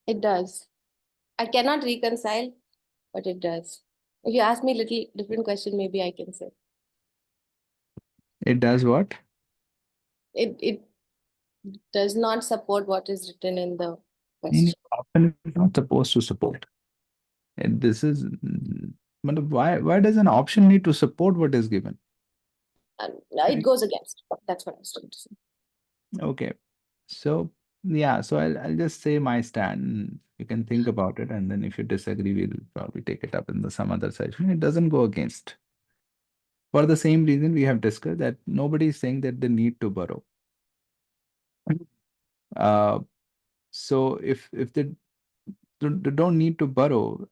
It does. I cannot reconcile, but it does. If you ask me a little different question, maybe I can say. It does what? It does not support what is written in the Meaning question. option is not supposed to support. And this is but why does an option need to support what is given? And it goes against. That's what I was trying to say. Okay. So yeah, so I'll just say my stand. You can think about it, and then if you disagree, we'll probably take it up in some other session. It doesn't go against. For the same reason we have discussed that nobody is saying that they need to burrow. Uh, so if they don't need to burrow,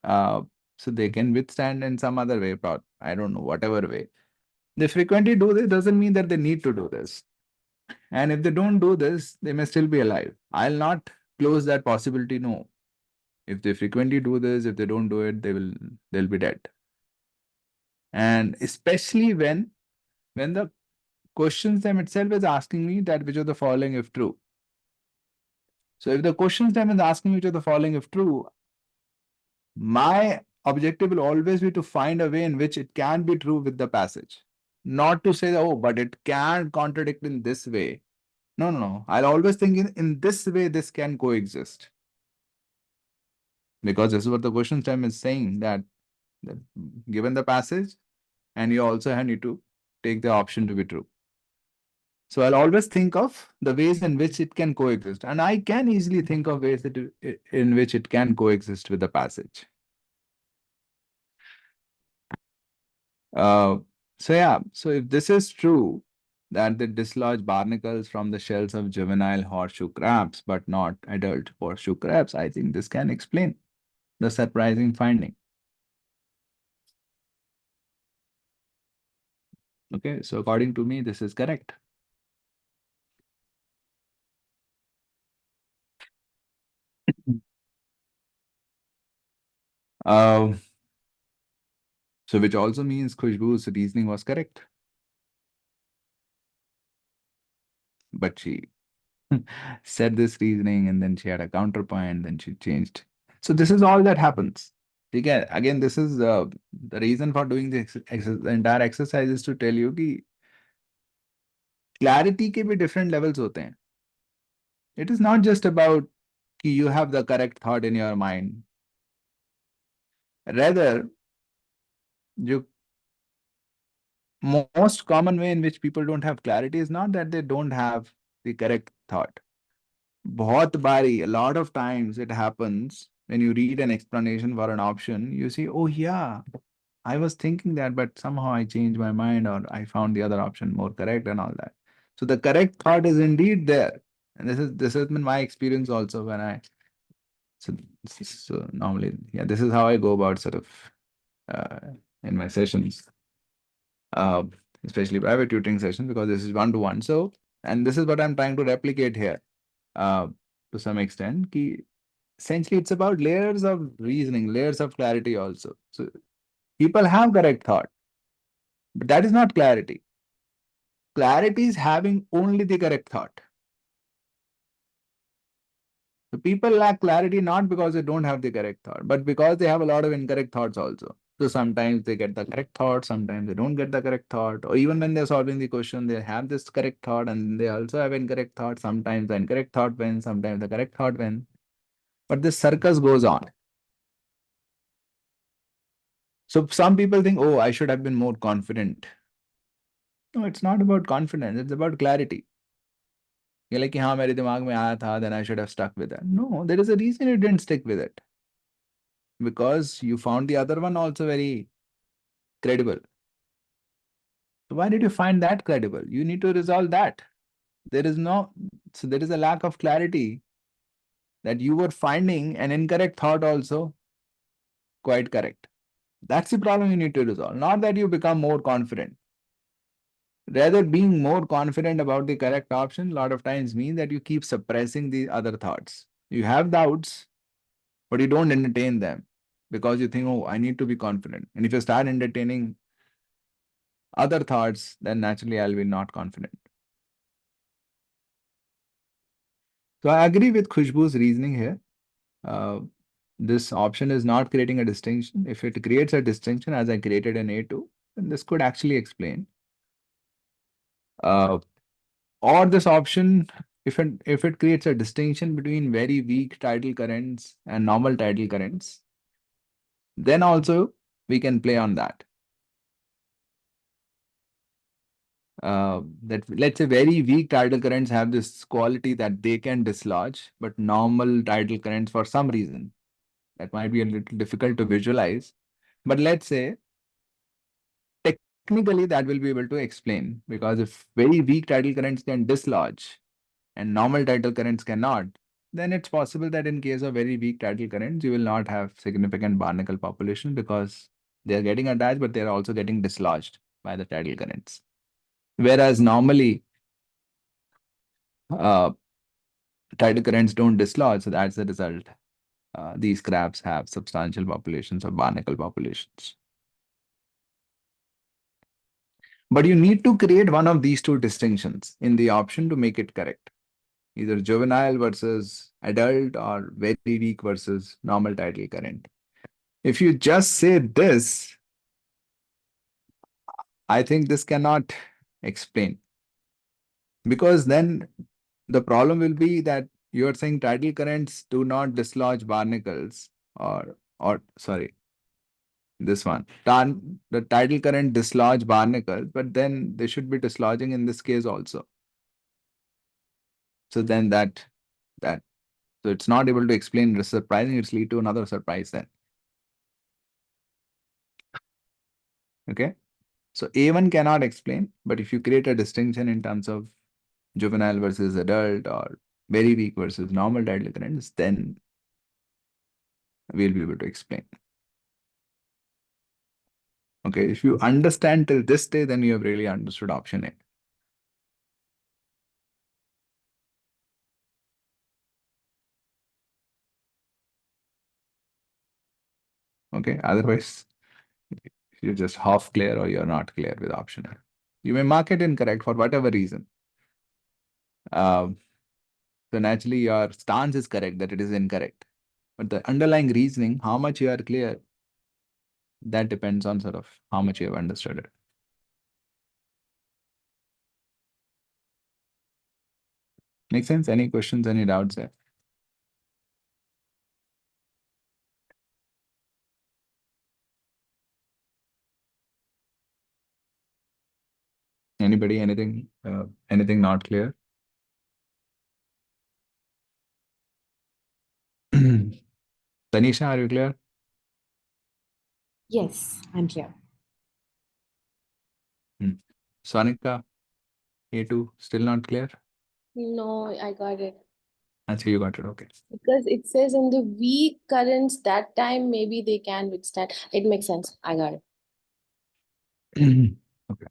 so they can withstand in some other way, I don't know, whatever way. They frequently do this doesn't mean that they need to do this. And if they don't do this, they may still be alive. I'll not close that possibility, no. If they frequently do this, if they don't do it, they'll be dead. And especially when the question stem itself is asking me that which of the following if true. So if the question stem is asking me which of the following if true, my objective will always be to find a way in which it can be true with the passage. Not to say, oh, but it can contradict in this way. No, no, no. I'll always think in this way, this can coexist. Because this is what the question stem is saying that given the passage, and you also need to take the option to be true. So I'll always think of the ways in which it can coexist. And I can easily think of ways in which it can coexist with the passage. So yeah, so if this is true, that they dislodge barnacles from the shells of juvenile horseshoe crabs, but not adult horseshoe crabs, I think this can explain the surprising finding. Okay, so according to me, this is correct. So which also means Khushbu's reasoning was correct. But she said this reasoning and then she had a counterpoint, then she changed. So this is all that happens. Again, this is the reason for doing the entire exercise is to tell you कि clarity के भी different levels होते हैं. It is not just about कि you have the correct thought in your mind. Rather, the most common way in which people don't have clarity is not that they don't have the correct thought. बहुत बारी, a lot of times it happens when you read an explanation for an option, you see, oh yeah, I was thinking that, but somehow I changed my mind or I found the other option more correct and all that. So the correct thought is indeed there. And this has been my experience also when so normally, yeah, this is how I go about sort of in my sessions, uh, especially private tutoring sessions, because this is one-to-one. So, and this is what I'm trying to replicate here to some extent. Essentially, it's about layers of reasoning, layers of clarity also. So people have correct thought, but that is not clarity. Clarity is having only the correct thought. So people lack clarity not because they don't have the correct thought, but because they have a lot of incorrect thoughts also. So sometimes they get the correct thought, sometimes they don't get the correct thought, or even when they're solving the question, they have this correct thought and they also have incorrect thought. Sometimes the incorrect thought wins, sometimes the correct thought wins. But this circus goes on. So some people think, oh, I should have been more confident. No, it's not about confidence, it's about clarity. You're like, हाँ मेरे दिमाग में आया था, then I should have stuck with that. No, there is a reason you didn't stick with it. Because you found the other one also very credible. So why did you find that credible? You need to resolve that. There is a lack of clarity that you were finding an incorrect thought also quite correct. That's the problem you need to resolve. Not that you become more confident. Rather, being more confident about the correct option a lot of times means that you keep suppressing the other thoughts. You have doubts, but you don't entertain them because you think, oh, I need to be confident. And if you start entertaining other thoughts, then naturally I'll be not confident. So I agree with Khushbu's reasoning here. This option is not creating a distinction. If it creates a distinction as I created in A2, then this could actually explain. Or this option, if it creates a distinction between very weak tidal currents and normal tidal currents, then also we can play on that. That let's say very weak tidal currents have this quality that they can dislodge, but normal tidal currents, for some reason, that might be a little difficult to visualize. But let's say technically that will be able to explain, because if very weak tidal currents can dislodge and normal tidal currents cannot, then it's possible that in case of very weak tidal currents, you will not have significant barnacle population because they are getting attached, but they are also getting dislodged by the tidal currents. Whereas normally, tidal currents don't dislodge, so that's the result. These crabs have substantial populations of barnacle populations. But you need to create one of these two distinctions in the option to make it correct. Either juvenile versus adult or very weak versus normal tidal current. If you just say this, I think this cannot explain. Because then the problem will be that you are saying tidal currents do not dislodge barnacles, or sorry, this one. The tidal current dislodge barnacles, but then they should be dislodging in this case also. So then so it's not able to explain the surprising, it's lead to another surprise then. Okay. So A1 cannot explain, but if you create a distinction in terms of juvenile versus adult or very weak versus normal tidal currents, then we'll be able to explain. Okay, if you understand till this day, then you have really understood option A. Okay, otherwise you're just half clear or you're not clear with option A. You may mark it incorrect for whatever reason. So naturally your stance is correct that it is incorrect. But the underlying reasoning, how much you are clear, that depends on sort of how much you have understood it. Make sense? Any questions, any doubts there? Anybody, anything not clear? Tanisha, are you clear? Yes, I'm clear. Sonika, A2, still not clear? No, I got it. Actually, you got it, okay. Because it says in the weak currents, that time maybe they can withstand. It makes sense. I got it. Okay.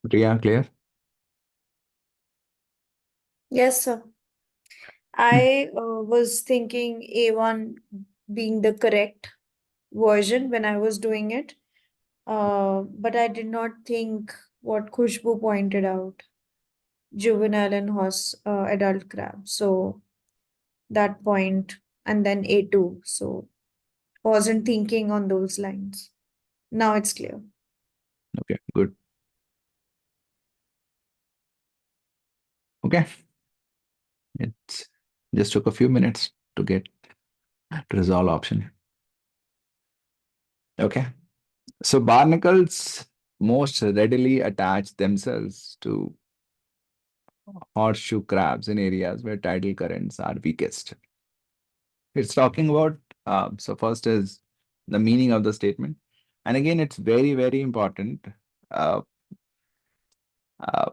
Priya, clear? Yes, sir. I was thinking A1 being the correct version when I was doing it. But I did not think what Khushbu pointed out, juvenile and adult crab. So that point, and then A2. So wasn't thinking on those lines. Now it's clear. Okay, good. Okay. It just took a few minutes to get to resolve option. Okay. So barnacles most readily attach themselves to horseshoe crabs in areas where tidal currents are weakest. It's talking about, so first is the meaning of the statement. And again, it's very, very important. Uh, uh,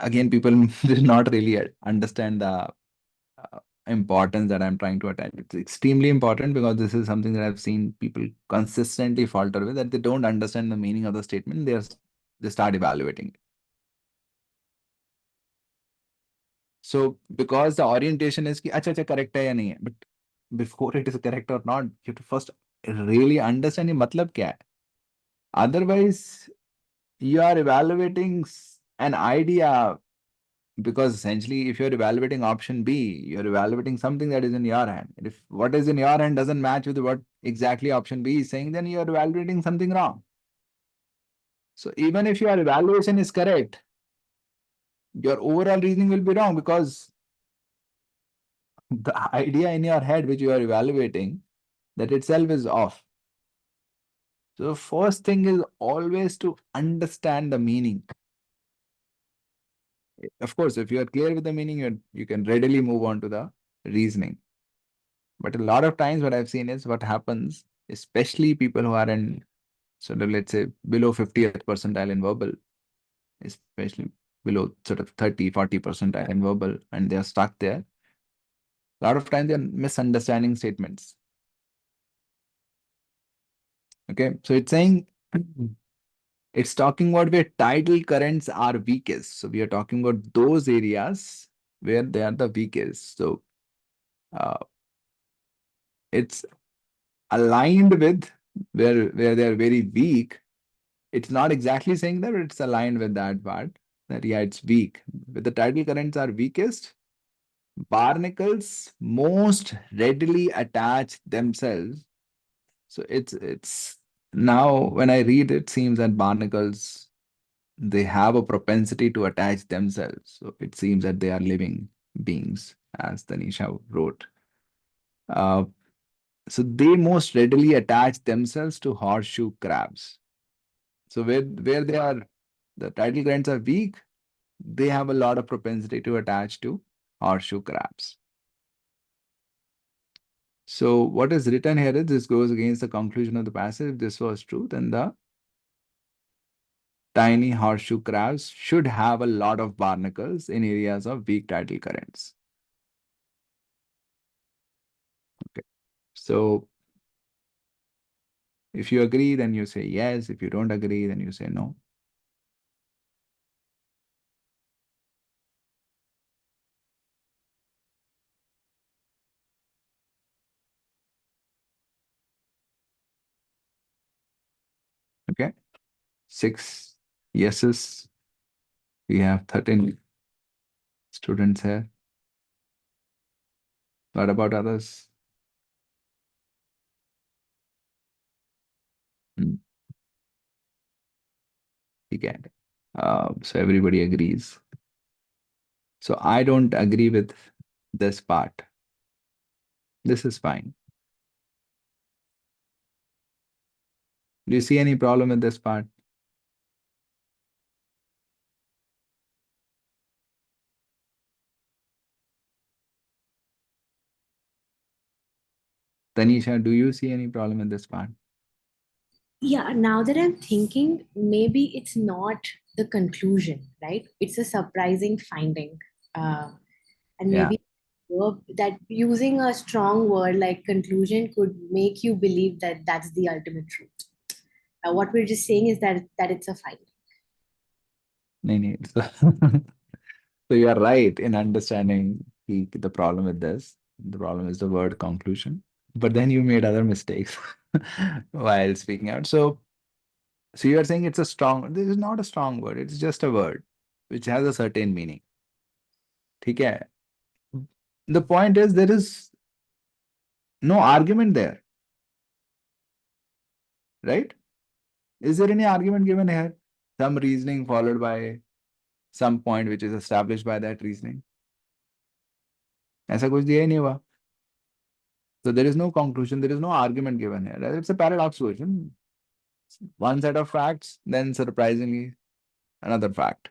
Again, people did not really understand the importance that I'm trying to attach. It's extremely important because this is something that I've seen people consistently falter with, that they don't understand the meaning of the statement. They start evaluating it. So because the orientation is ki acha correct hai ya nahi hai, but before it is correct or not, you have to first really understand ye matlab kya hai. Otherwise, you are evaluating an idea because essentially if you're evaluating option B, you're evaluating something that is in your hand. And if what is in your hand doesn't match with what exactly option B is saying, then you're evaluating something wrong. So even if your evaluation is correct, your overall reasoning will be wrong because the idea in your head which you are evaluating, that itself is off. So first thing is always to understand the meaning. Of course, if you are clear with the meaning, you can readily move on to the reasoning. But a lot of times what I've seen is what happens, especially people who are in sort of, let's say, below 50th percentile in verbal, especially below sort of 30, 40 percentile in verbal, and they're stuck there. A lot of times they're misunderstanding statements. Okay, so it's saying it's talking about where tidal currents are weakest. So we are talking about those areas where they are the weakest. So it's aligned with where they are very weak. It's not exactly saying that, but it's aligned with that part. That yeah, it's weak. Where the tidal currents are weakest, barnacles most readily attach themselves. So it's now when I read it, seems that barnacles, they have a propensity to attach themselves. So it seems that they are living beings, as Tanisha wrote. So they most readily attach themselves to horseshoe crabs. So where they are, the tidal currents are weak, they have a lot of propensity to attach to horseshoe crabs. So what is written here is this goes against the conclusion of the passage. If this was true, then the tiny horseshoe crabs should have a lot of barnacles in areas of weak tidal currents. Okay. So if you agree, then you say yes. If you don't agree, then you say no. Okay. 6 yeses. We have 13 students here. What about others? Okay. So everybody agrees. So I don't agree with this part. This is fine. Do you see any problem with this part? Tanisha, do you see any problem with this part? Yeah, now that I'm thinking, maybe it's not the conclusion, right? It's a surprising finding. And Yeah. maybe that using a strong word like conclusion could make you believe that that's the ultimate truth. What we're just saying is that it's a finding. No. So you are right in understanding the problem with this. The problem is the word conclusion. But then you made other mistakes while speaking out. So you are saying it's a strong, this is not a strong word, it's just a word which has a certain meaning. Okay. The point is there is no argument there, right? Is there any argument given here? Some reasoning followed by some point which is established by that reasoning. ऐसा कुछ दिया ही नहीं हुआ. So there is no conclusion, there is no argument given here. It's a paradox version. One set of facts, then surprisingly another fact.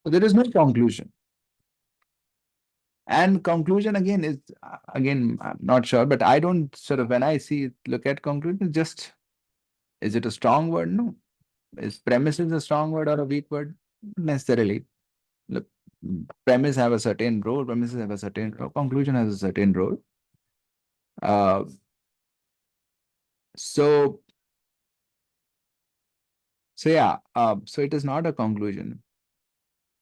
So there is no conclusion. And conclusion again is, again, I'm not sure, but I don't sort of, when I look at conclusion, just, is it a strong word? No. Is premises a strong word or a weak word? Not necessarily. Look, premise have a certain role, premises have a certain role, conclusion has a certain role. Uh, so yeah, so it is not a conclusion.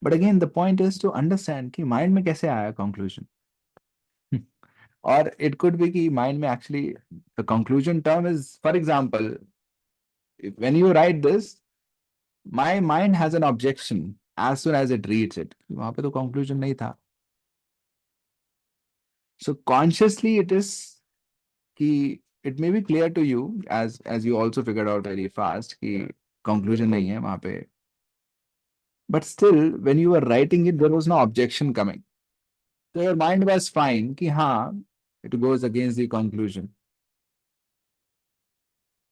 But again, the point is to understand कि mind में कैसे आया conclusion. Or it could be कि mind में actually the conclusion term is, for example, when you write this, my mind has an objection as soon as it reads it. वहां पे तो conclusion नहीं था. So consciously it is कि it may be clear to you as you also figured out very fast कि conclusion नहीं है वहां पे. But still, when you were writing it, there was no objection coming. So your mind was fine कि हाँ, it goes against the conclusion.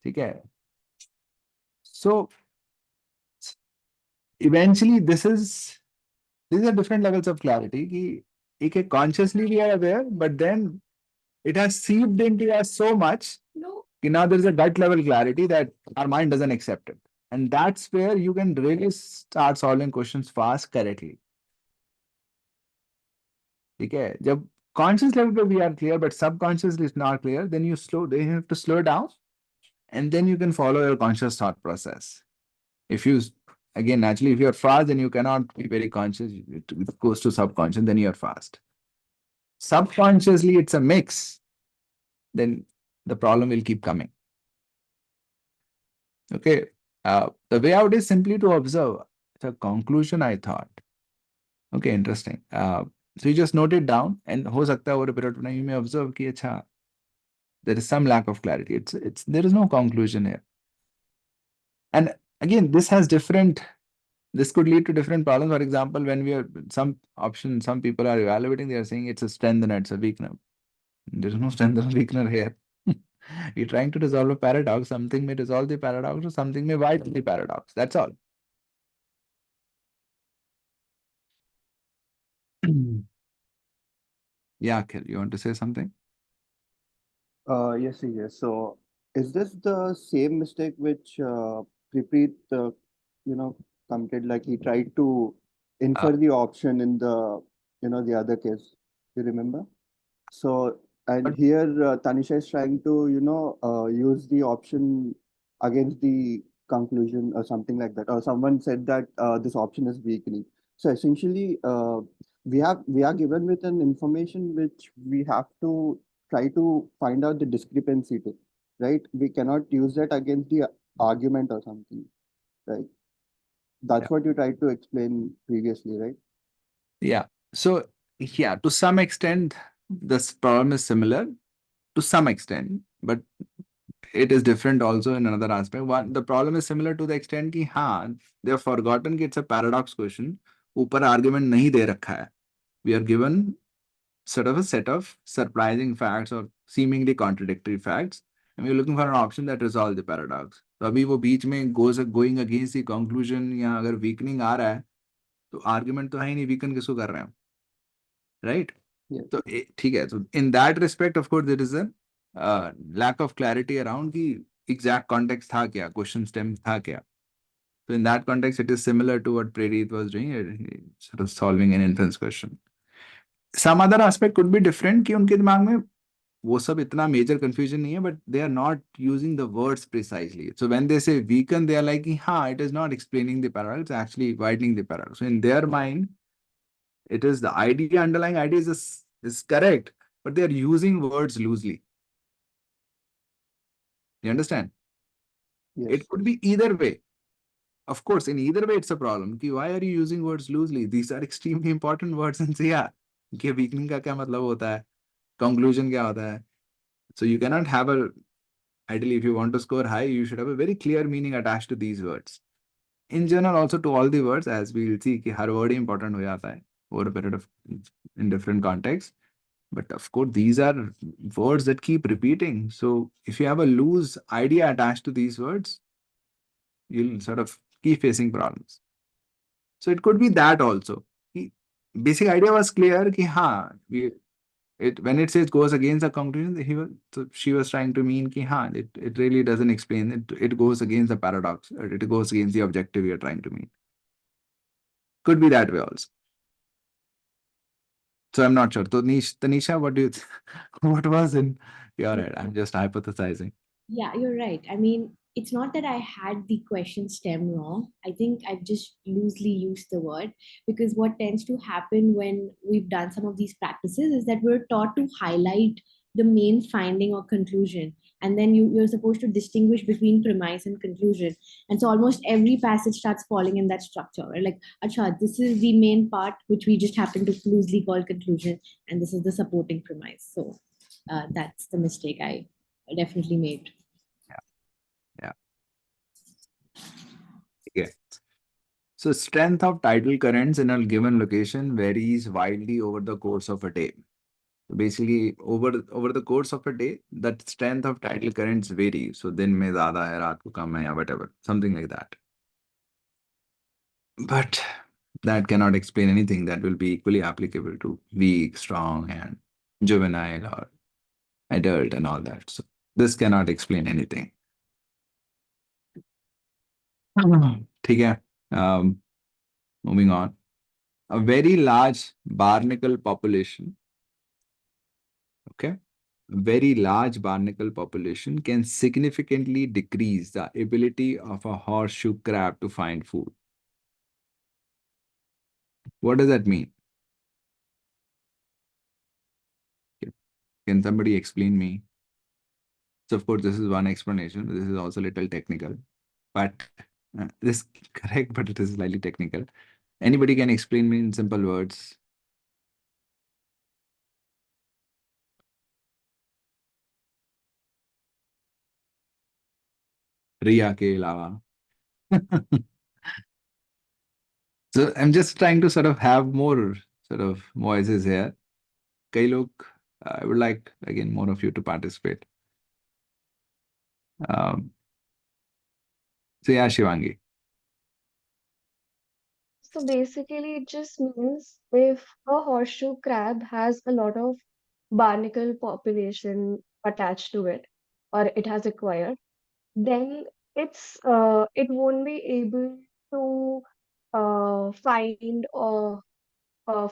ठीक है? So eventually these are different levels of clarity कि एक है consciously we are aware, but then it has seeped into us so much कि now there is a gut level clarity that our mind doesn't accept it. And that's where you can really start solving questions fast correctly. ठीक है? जब conscious level पे we are clear, but subconsciously is not clear, then you have to slow down, and then you can follow your conscious thought process. If you, again, naturally, if you're fast, then you cannot be very conscious. It goes to subconscious, then you're fast. Subconsciously, it's a mix. Then the problem will keep coming. Okay. The way out is simply to observe. It's a conclusion, I thought. Okay, interesting. So you just note it down, and हो सकता है over a period of time you may observe कि अच्छा, there is some lack of clarity. There is no conclusion here. And again, this could lead to different problems. For example, when some people are evaluating, they are saying it's a strength and it's a weakness. There's no strength and weakness here. You're trying to resolve a paradox. Something may resolve the paradox or something may widen the paradox. That's all. Yeah, Akhil, you want to say something? Yes, yes. So, is this the same mistake which Pripit, committed? Like he tried to infer the option in the other case. You remember? So, and But- here Tanisha is trying to, use the option against the conclusion or something like that. Or someone said that this option is weakening. So essentially, we are given with an information which we have to try to find out the discrepancy to, right? We cannot use that against the argument or something, right? That's Yeah. what you tried to explain previously, right? Yeah. So, yeah, to some extent, this problem is similar to some extent, but it is different also in another aspect. One, the problem is similar to the extent कि हाँ, they have forgotten कि it's a paradox question. ऊपर argument नहीं दे रखा है. We are given sort of a set of surprising facts or seemingly contradictory facts, and we're looking for an option that resolves the paradox. तो अभी वो बीच में going against the conclusion या अगर weakening आ रहा है, तो argument तो है ही नहीं, weaken किसको कर रहे हैं, right? Yes. तो ठीक है. So in that respect, of course, there is a lack of clarity around कि exact context था क्या, question stem था क्या. So in that context, it is similar to what Prerit was doing, sort of solving an inference question. Some other aspect could be different कि उनके दिमाग में वो सब इतना major confusion नहीं है, but they are not using the words precisely. So when they say weaken, they are like, हाँ, it is not explaining the paradox, it's actually widening the paradox. So in their mind, it is the idea, underlying idea is correct, but they are using words loosely. You understand? Yes. It could be either way. Of course, in either way, it's a problem. कि why are you using words loosely? These are extremely important words in SIA. कि weakening का क्या मतलब होता है? Conclusion क्या होता है? So you cannot have ideally, if you want to score high, you should have a very clear meaning attached to these words. In general, also to all the words, as we will see, कि हर word ही important हो जाता है over a period of in different contexts. But of course, these are words that keep repeating. So if you have a loose idea attached to these words, you'll sort of keep facing problems. So it could be that also. Basic idea was clear कि हाँ, when it says goes against the conclusion, she was trying to mean कि हाँ, it really doesn't explain it. It goes against the paradox, or it goes against the objective you're trying to mean. Could be that way also. So I'm not sure. So Tanisha, what do you what was in your head? I'm just hypothesizing. Yeah, you're right. I mean, it's not that I had the question stem wrong. I think I've just loosely used the word, because what tends to happen when we've done some of these practices is that we're taught to highlight the main finding or conclusion. and then you're supposed to distinguish between premise and conclusion. And so almost every passage starts falling in that structure, right? Like, acha, this is the main part which we just happen to loosely call conclusion, and this is the supporting premise. So that's the mistake I definitely made. Yeah. Okay. So strength of tidal currents in a given location varies widely over the course of a day. So basically, over the course of a day, that strength of tidal currents vary. So दिन में ज़्यादा है, रात को कम है, या whatever, something like that. But that cannot explain anything. That will be equally applicable to weak, strong, and juvenile or adult and all that. So this cannot explain anything. ठीक है. Moving on. A very large barnacle population, okay? A very large barnacle population can significantly decrease the ability of a horseshoe crab to find food. What does that mean? Can somebody explain me? So of course, this is one explanation. This is also a little technical, but this is correct, but it is slightly technical. Anybody can explain me in simple words? Riya ke alawa. So I'm just trying to sort of have more sort of voices here. Kai log, I would like again more of you to participate. So yeah, Shivangi. So basically, it just means if a horseshoe crab has a lot of barnacle population attached to it, or it has acquired, then it won't be able to find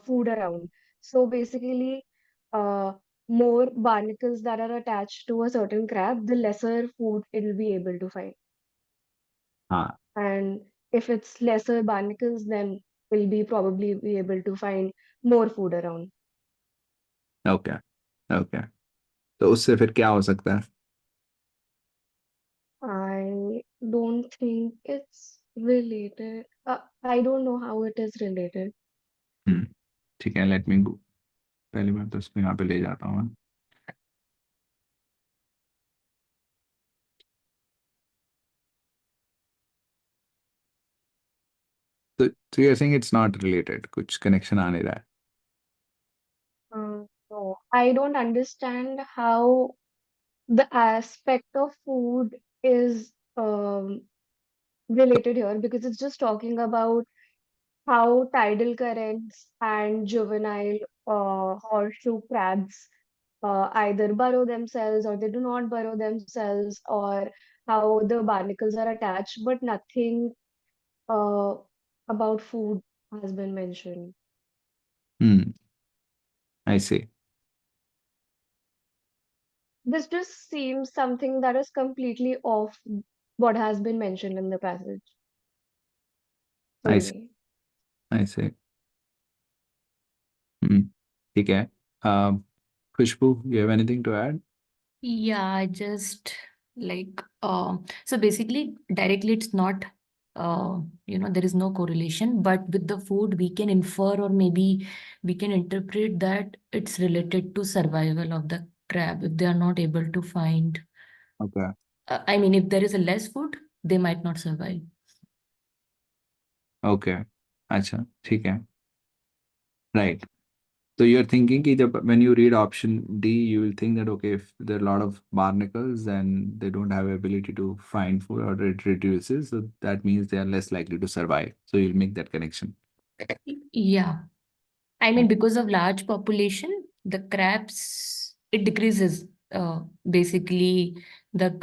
food around. So basically, uh, more barnacles that are attached to a certain crab, the lesser food it will be able to find. Ah, And if it's lesser barnacles, then we'll be probably be able to find more food around. okay. Okay. तो उससे फिर क्या हो सकता है? I don't think it's related. I don't know how it is related. ठीक है, let me go. पहली बार तो इसको यहाँ पे ले जाता हूँ मैं. So you're saying it's not related. कुछ connection आ नहीं रहा है. No, I don't understand how the aspect of food is related here because it's just talking about how tidal currents and juvenile horseshoe crabs either burrow themselves or they do not burrow themselves, or how the barnacles are attached, but nothing uh, about food has been mentioned. I see. This just seems something that is completely off what has been mentioned in the passage to I see. me. I see. ठीक है. Khushbu, you have anything to add? Yeah, I just like so basically directly it's not there is no correlation, but with the food we can infer or maybe we can interpret that it's related to survival of the crab if they are not able to find Okay. I mean if there is a less food they might not survive. Okay. अच्छा, ठीक है. Right. So you're thinking कि जब when you read option D, you will think that okay, if there are a lot of barnacles and they don't have ability to find food or it reduces, so that means they are less likely to survive. So you'll make that connection. Yeah. I mean, because of large population, the crabs, it decreases basically the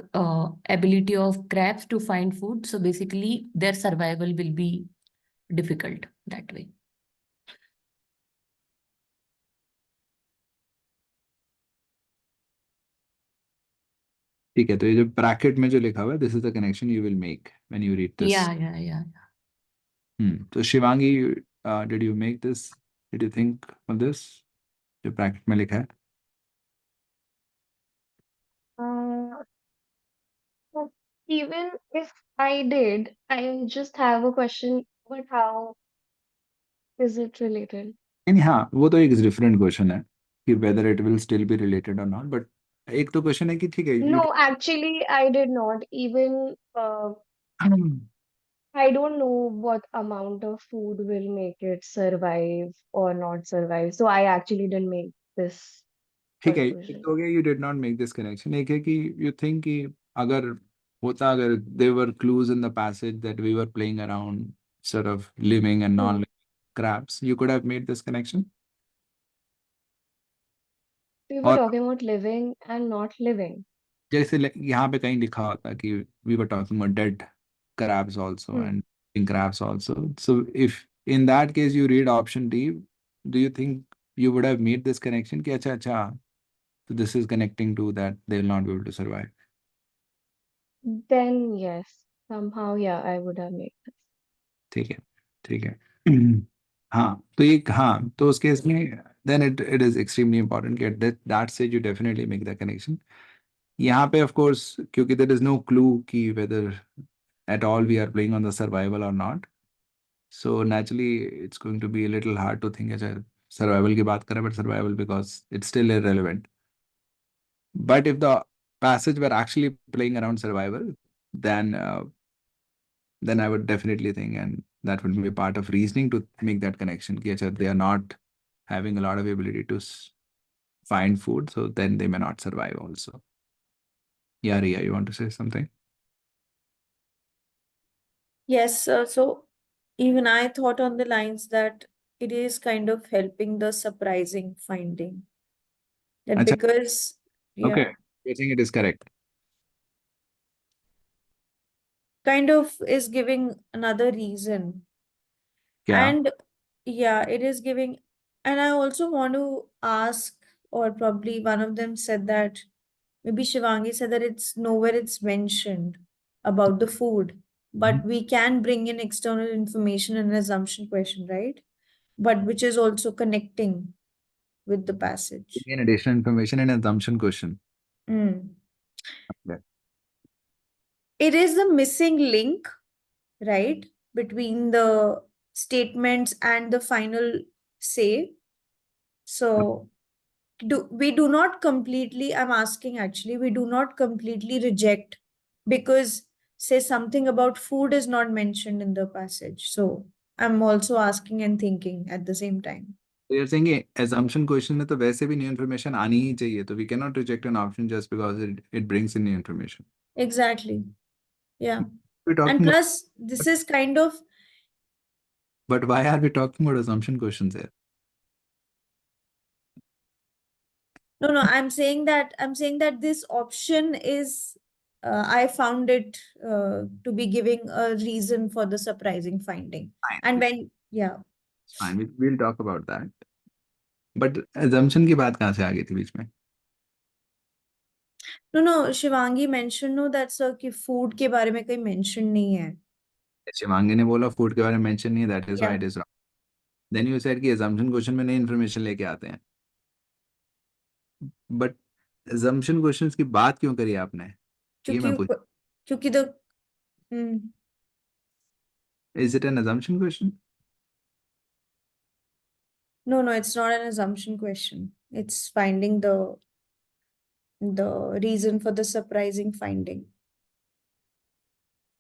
ability of crabs to find food. So basically, their survival will be difficult that way. ठीक है, तो ये जो bracket में जो लिखा हुआ है, this is the connection you will make when you read this. Yeah. So Shivangi, did you make this? Did you think of this? जो ब्रैकेट में लिखा है? even if I did, I just have a question, but how is it related? नहीं हाँ वो तो एक different question है कि whether it will still be related or not, but एक तो क्वेश्चन है कि ठीक है you No, actually, I did not. Even can I don't know what amount of food will make it survive or not survive. So I actually didn't make this ठीक है एक conclusion. तो हो गया you did not make this connection, एक है कि you think कि अगर होता अगर there were clues in the passage that we were playing around sort of living and Hmm. non-living crabs, you could have made this connection. We were और talking about living and not living. जैसे यहाँ पे कहीं लिखा होता कि we were talking about dead crabs also Hmm. and living crabs also, so if in that case you read option D, do you think you would have made this connection कि अच्छा अच्छा so this is connecting to that they will not be able to survive. Then yes, somehow, yeah, I would have made this. ठीक है ठीक है हाँ तो ये हाँ तो उस केस में then it is extremely important कि at that stage you definitely make the connection. यहाँ पे of course क्योंकि there is no clue कि whether at all we are playing on the survival or not, so naturally it's going to be a little hard to think अच्छा survival की बात करें but survival because it's still irrelevant. But if the passage were actually playing around survival, then then I would definitely think, and that would be a part of reasoning to make that connection. कि अच्छा, they are not having a lot of ability to find food, so then they may not survive also. Yeah, Ria, you want to say something? Yes, so even I thought on the lines that it is kind of helping the surprising finding. That Acha, because, okay, yeah, you think it is correct. kind of is giving another reason. Yeah. And yeah, it is giving. And I also want to ask, or probably one of them said that, maybe Shivangi said that it's nowhere it's mentioned about the food, but we can bring in external information and an assumption question, right? But which is also connecting with the passage. Again, additional information and assumption question. Mm. Okay. It is the missing link, right, between the statements and the final say. So we do not completely, I'm asking actually, we do not completely reject because say something about food is not mentioned in the passage. So I'm also asking and thinking at the same time. So you're saying कि assumption question में तो वैसे भी new information आनी ही चाहिए, तो we cannot reject an option just because it brings in new information. Exactly. Yeah. We're And talking about, plus, this is kind of, but why are we talking about assumption questions here? no, I'm saying that this option is, I found it to be giving a reason for the surprising finding. Fine, And when, yeah. it's fine. We'll talk about that. But assumption की बात कहाँ से आ गई थी बीच में? No, Shivangi mentioned no that sir कि food के बारे में कहीं mention नहीं है. शिवांगी ने बोला फूड के बारे में मेंशन नहीं है, that is why Yeah. It is wrong. Then you said कि assumption क्वेश्चन में नई इन्फॉर्मेशन लेके आते हैं. बट assumption क्वेश्चंस की बात क्यों करी आपने, ये क्योंकि मैं पूछ. क्योंकि the hmm, is it an assumption question? no, it's not an assumption question. It's finding the reason for the surprising finding.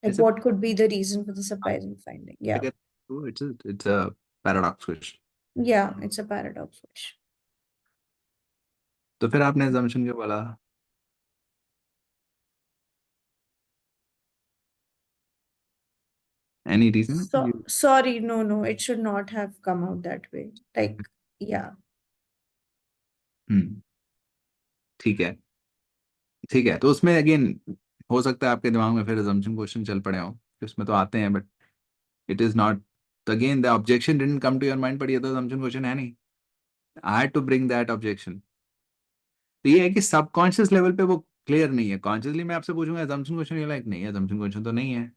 Like It's a, what could be the reason for the surprising finding? I Yeah. get it's a paradox question. Yeah, it's a paradox question. तो फिर आपने assumption क्यों बोला? Any reason? So sorry, no, it should not have come out that way. Like, yeah. ठीक है ठीक है, तो उसमें अगेन हो सकता है आपके दिमाग में फिर assumption क्वेश्चन चल पड़े हो कि उसमें तो आते हैं, बट इट इज नॉट. तो again the objection didn't come to your mind, but ये तो assumption क्वेश्चन है नहीं. I had to bring that objection. तो ये है कि सबकॉन्शियस लेवल पे वो क्लियर नहीं है. कॉन्शियसली मैं आपसे पूछूंगा assumption क्वेश्चन, ये लाइक नहीं, assumption क्वेश्चन तो नहीं है.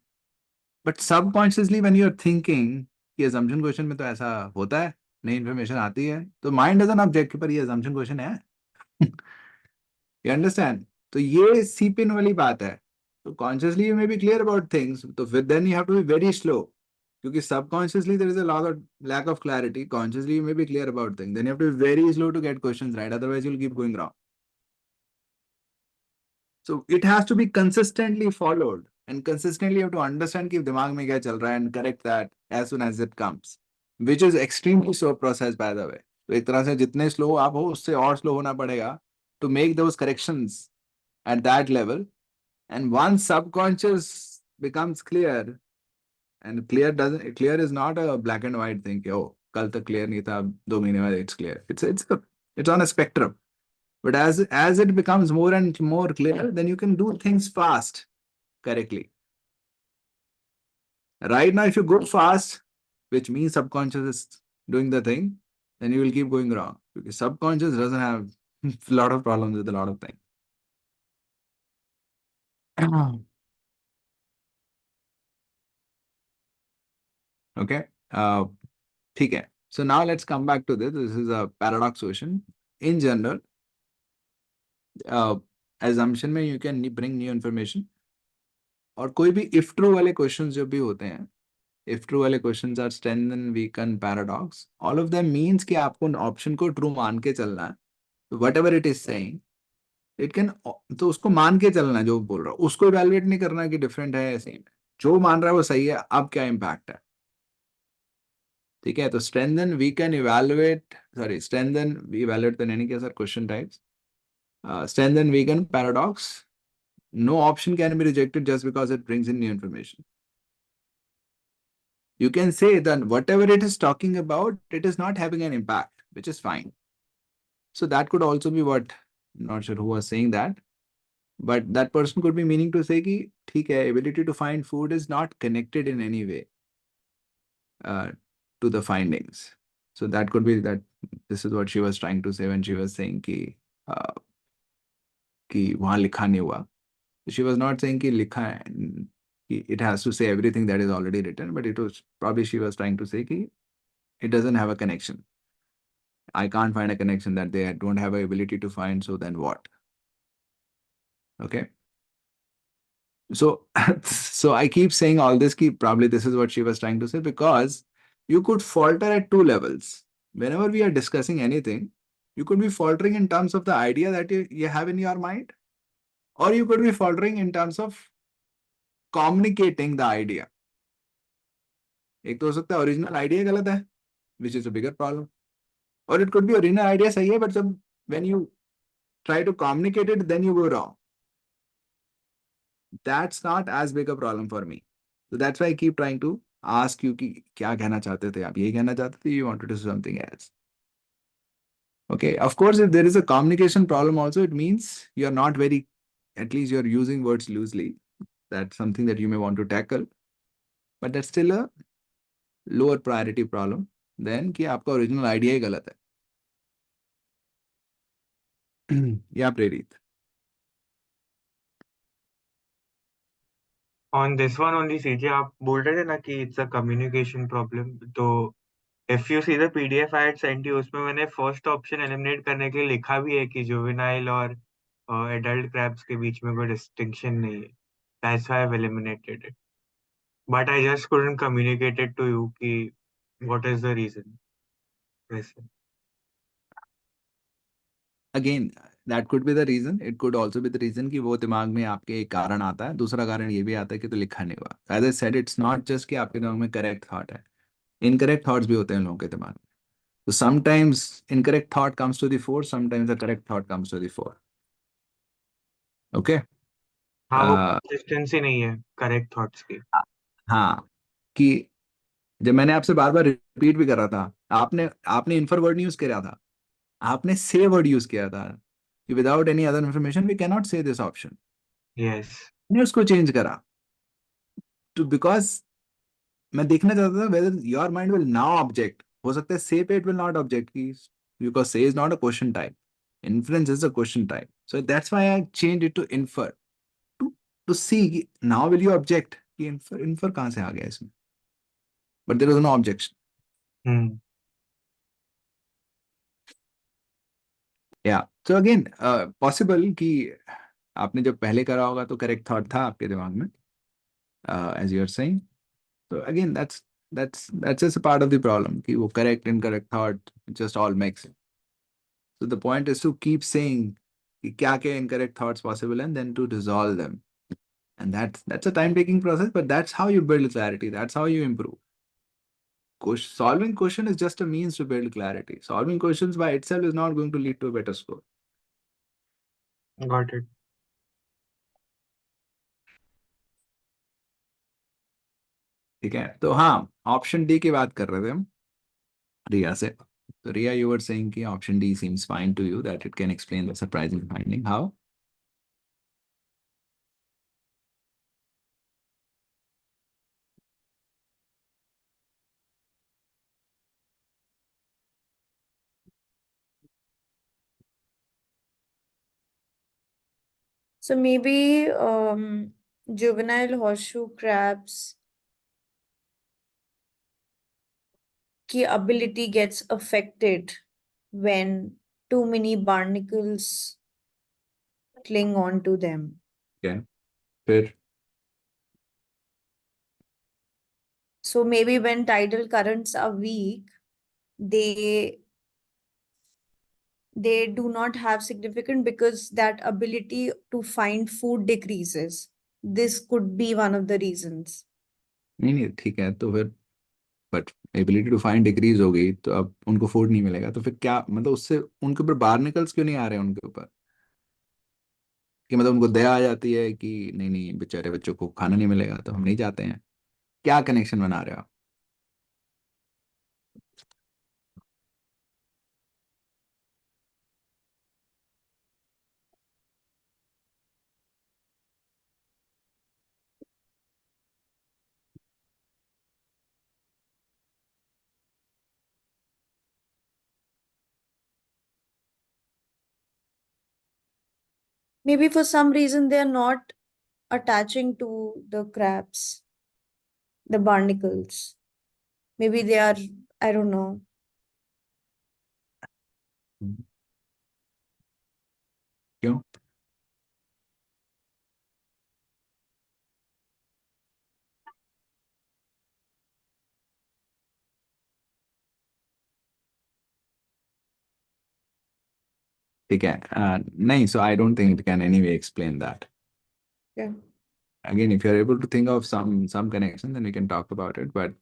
But subconsciously when you are thinking कि assumption क्वेश्चन में तो ऐसा होता है, नई इन्फॉर्मेशन आती है, तो माइंड डजंट ऑब्जेक्ट पर ये assumption क्वेश्चन है. You understand? तो ये सी पिन वाली बात है So consciously you may be clear about things, so then you have to be very slow. Because subconsciously there is a lot of lack of clarity. Consciously you may be clear about things. Then you have to be very slow to get questions right. Otherwise you'll keep going wrong. So it has to be consistently followed. And consistently you have to understand कि दिमाग में क्या चल रहा है and correct that as soon as it comes. Which is extremely slow process by the way. तो एक तरह से जितने slow आप हो उससे और slow होना पड़ेगा to make those corrections at that level. And once subconscious becomes clear, and clear is not a black and white thing. Oh, कल तक clear नहीं था, 2 महीने बाद it's clear. It's on a spectrum. But as it becomes more and more clear, then you can do things fast, correctly. Right now, if you go fast, which means subconscious is doing the thing, then you will keep going wrong. Because subconscious doesn't have a lot of problems with a lot of things. Okay. ठीक है. So now let's come back to this. This is a paradox question. In general, assumption में you can bring new information. और कोई भी if true वाले questions जो भी होते हैं, if true वाले questions are strengthen, weaken, paradox, all of them means कि आपको option को true मान के चलना है. Whatever it is saying, it can, तो उसको मान के चलना है जो बोल रहा हूँ, उसको evaluate नहीं करना कि different है या same है. जो मान रहा है वो सही है, अब क्या impact है. ठीक है, तो strengthen, weaken, evaluate, strengthen, evaluate तो नहीं किया sir, question types. Strengthen, weaken, paradox. No option can be rejected just because it brings in new information. You can say that whatever it is talking about, it is not having an impact, which is fine. So that could also be what, I'm not sure who was saying that, but that person could be meaning to say कि ठीक है, ability to find food is not connected in any way to the findings. So that could be that this is what she was trying to say when she was saying कि वहाँ लिखा नहीं हुआ. She was not saying कि लिखा है, it has to say everything that is already written, but it was probably she was trying to say कि it doesn't have a connection. I can't find a connection that they don't have a ability to find, so then what? Okay. So, so I keep saying all this, probably this is what she was trying to say, because you could falter at two levels. Whenever we are discussing anything, you could be faltering in terms of the idea that you have in your mind, or you could be faltering in terms of communicating the idea. एक तो हो सकता है original idea गलत है, which is a bigger problem. Or it could be original idea सही है, but when you try to communicate it, then you go wrong. That's not as big a problem for me. So that's why I keep trying to ask you कि क्या कहना चाहते थे आप, यही कहना चाहते थे, you wanted to do something else. Okay, of course, if there is a communication problem also, it means you're not very, at least you're using words loosely. That's something that you may want to tackle. But that's still a lower priority problem than कि आपका original idea ही गलत है. Yeah, Prerit. On this one only, CJ, आप बोल रहे थे ना कि it's a communication problem. तो if you see the PDF I had sent you, उसमें मैंने first option eliminate करने के लिए लिखा भी है कि juvenile और adult crabs के बीच में कोई distinction नहीं है. That's why I've eliminated it. But I just couldn't communicate it to you कि what is the reason. वैसे. Again, that could be the reason. It could also be the reason कि वो दिमाग में आपके एक कारण आता है. दूसरा कारण ये भी आता है कि तो लिखा नहीं हुआ. As I said, it's not just कि आपके दिमाग में correct thought है. Incorrect thoughts भी होते हैं लोगों के दिमाग में. So sometimes incorrect thought comes to the fore, sometimes the correct thought comes to the fore. Okay? हाँ, वो consistency नहीं है correct thoughts की. हाँ, कि जब मैंने आपसे बार बार रिपीट भी कर रहा था, आपने इन्फर वर्ड नहीं यूज किया था, आपने से वर्ड यूज किया था कि without any other information we can not say this option. Yes. मैंने उसको चेंज करा तो बिकॉज मैं देखना चाहता था whether your mind will now object. हो सकता है से पे इट विल नॉट ऑब्जेक्ट की because say is not a question type, inference is a question type. So that's why I change it to infer to see now will you object कि infer कहां से आ गया इसमें. But there was no objection. Yeah. So again, possible कि आपने जब पहले करा होगा तो करेक्ट थॉट था आपके दिमाग में, as you are saying. So again, that's just a part of the problem. कि वो correct incorrect thought just all mix. So the point is to keep saying कि क्या क्या incorrect thoughts possible and then to resolve them. And that's a time taking process, but that's how you build clarity. That's how you improve. Solving question is just a means to build clarity. Solving questions by itself is not going to lead to a better score. Got it. ठीक है, तो हाँ, option D की बात कर रहे थे हम रिया से. So Ria, you were saying कि option D seems fine to you, that it can explain the surprising finding. How? So maybe juvenile horseshoe crabs की ability gets affected when too many barnacles cling on to them. Okay. फिर So maybe when tidal currents are weak, they do not have significant because that ability to find food decreases. This could be one of the reasons. नहीं ठीक है, तो फिर but ability to find decrease हो गई तो अब उनको फूड नहीं मिलेगा, तो फिर क्या मतलब उससे उनके ऊपर बार्निकल्स क्यों नहीं आ रहे हैं उनके ऊपर? कि मतलब उनको दया आ जाती है कि नहीं नहीं बेचारे बच्चों को खाना नहीं मिलेगा तो हम नहीं जाते हैं? क्या कनेक्शन बना रहे हो आप? Maybe for some reason they are not attaching to the crabs, the barnacles. Maybe they are, I don't know. क्यों? ठीक है, नहीं, so I don't think it can anyway explain that. Yeah. Again, if you're able to think of some connection, then we can talk about it, but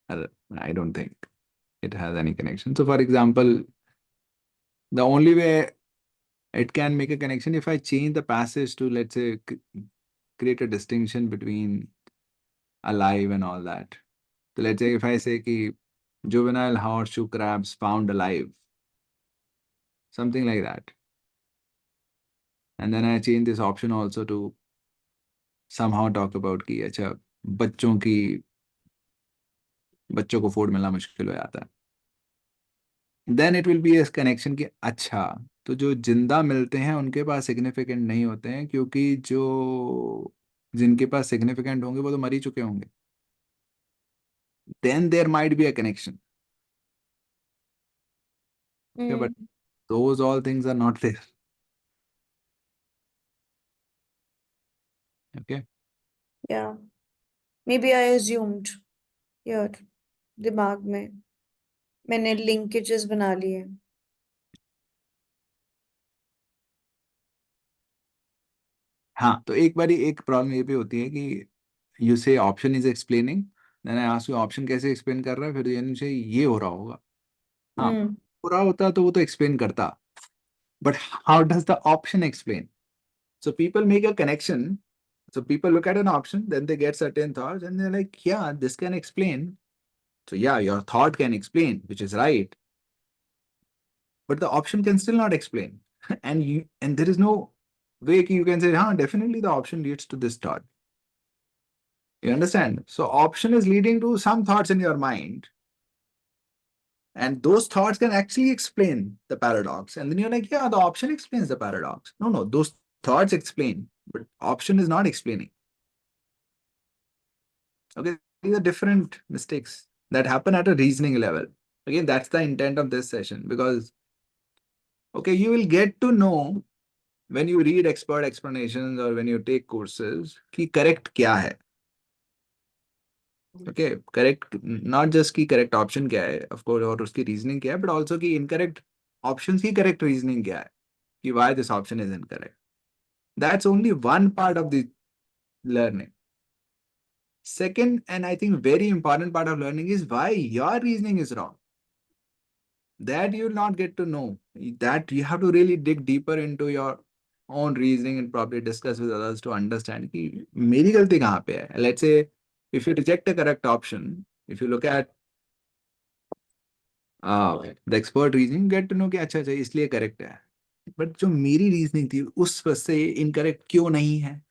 I don't think it has any connection. So for example, the only way it can make a connection if I change the passage to, let's say, create a distinction between alive and all that. So let's say if I say कि juvenile horseshoe crabs found alive, something like that, and then I change this option also to somehow talk about कि अच्छा बच्चों को food मिलना मुश्किल हो जाता है, then it will be a connection कि अच्छा तो जो जिंदा मिलते हैं उनके पास सिग्निफिकेंट नहीं होते हैं क्योंकि जो जिनके पास सिग्निफिकेंट होंगे वो तो मर ही चुके होंगे. Then there might be a connection. Okay, but those all things are not there. Okay. Yeah. Maybe I assumed here, दिमाग में मैंने linkages बना लिए. हाँ, तो एक बारी एक प्रॉब्लम ये भी होती है कि you say option is explaining, then I ask you option कैसे एक्सप्लेन कर रहा है, फिर यानी से ये हो रहा होगा. हाँ, हो रहा होता तो वो तो एक्सप्लेन करता, but how does the option explain? So people make a connection. So people look at an option, then they get certain thoughts, and they're like, yeah, this can explain. So yeah, your thought can explain, which is right, but the option can still not explain. And there is no way you can say, huh, definitely the option leads to this thought. You understand? So option is leading to some thoughts in your mind, and those thoughts can actually explain the paradox. And then you're like, yeah, the option explains the paradox. No, those thoughts explain, but option is not explaining. Okay, these are different mistakes that happen at a reasoning level. Again, that's the intent of this session, because okay, you will get to know when you read expert explanations or when you take courses, कि correct क्या है? Okay, correct, not just कि correct option क्या है, of course, और उसकी reasoning क्या है, but also कि incorrect options की correct reasoning क्या है, कि why this option is incorrect. That's only one part of the learning. Second, and I think very important part of learning is why your reasoning is wrong. That you will not get to know. That you have to really dig deeper into your own reasoning and probably discuss with others to understand कि मेरी गलती कहाँ पे है. Let's say if you reject a correct option, if you look at the expert reasoning, get to know कि अच्छा अच्छा इसलिए correct है. But जो मेरी reasoning थी उस वजह से incorrect क्यों नहीं है?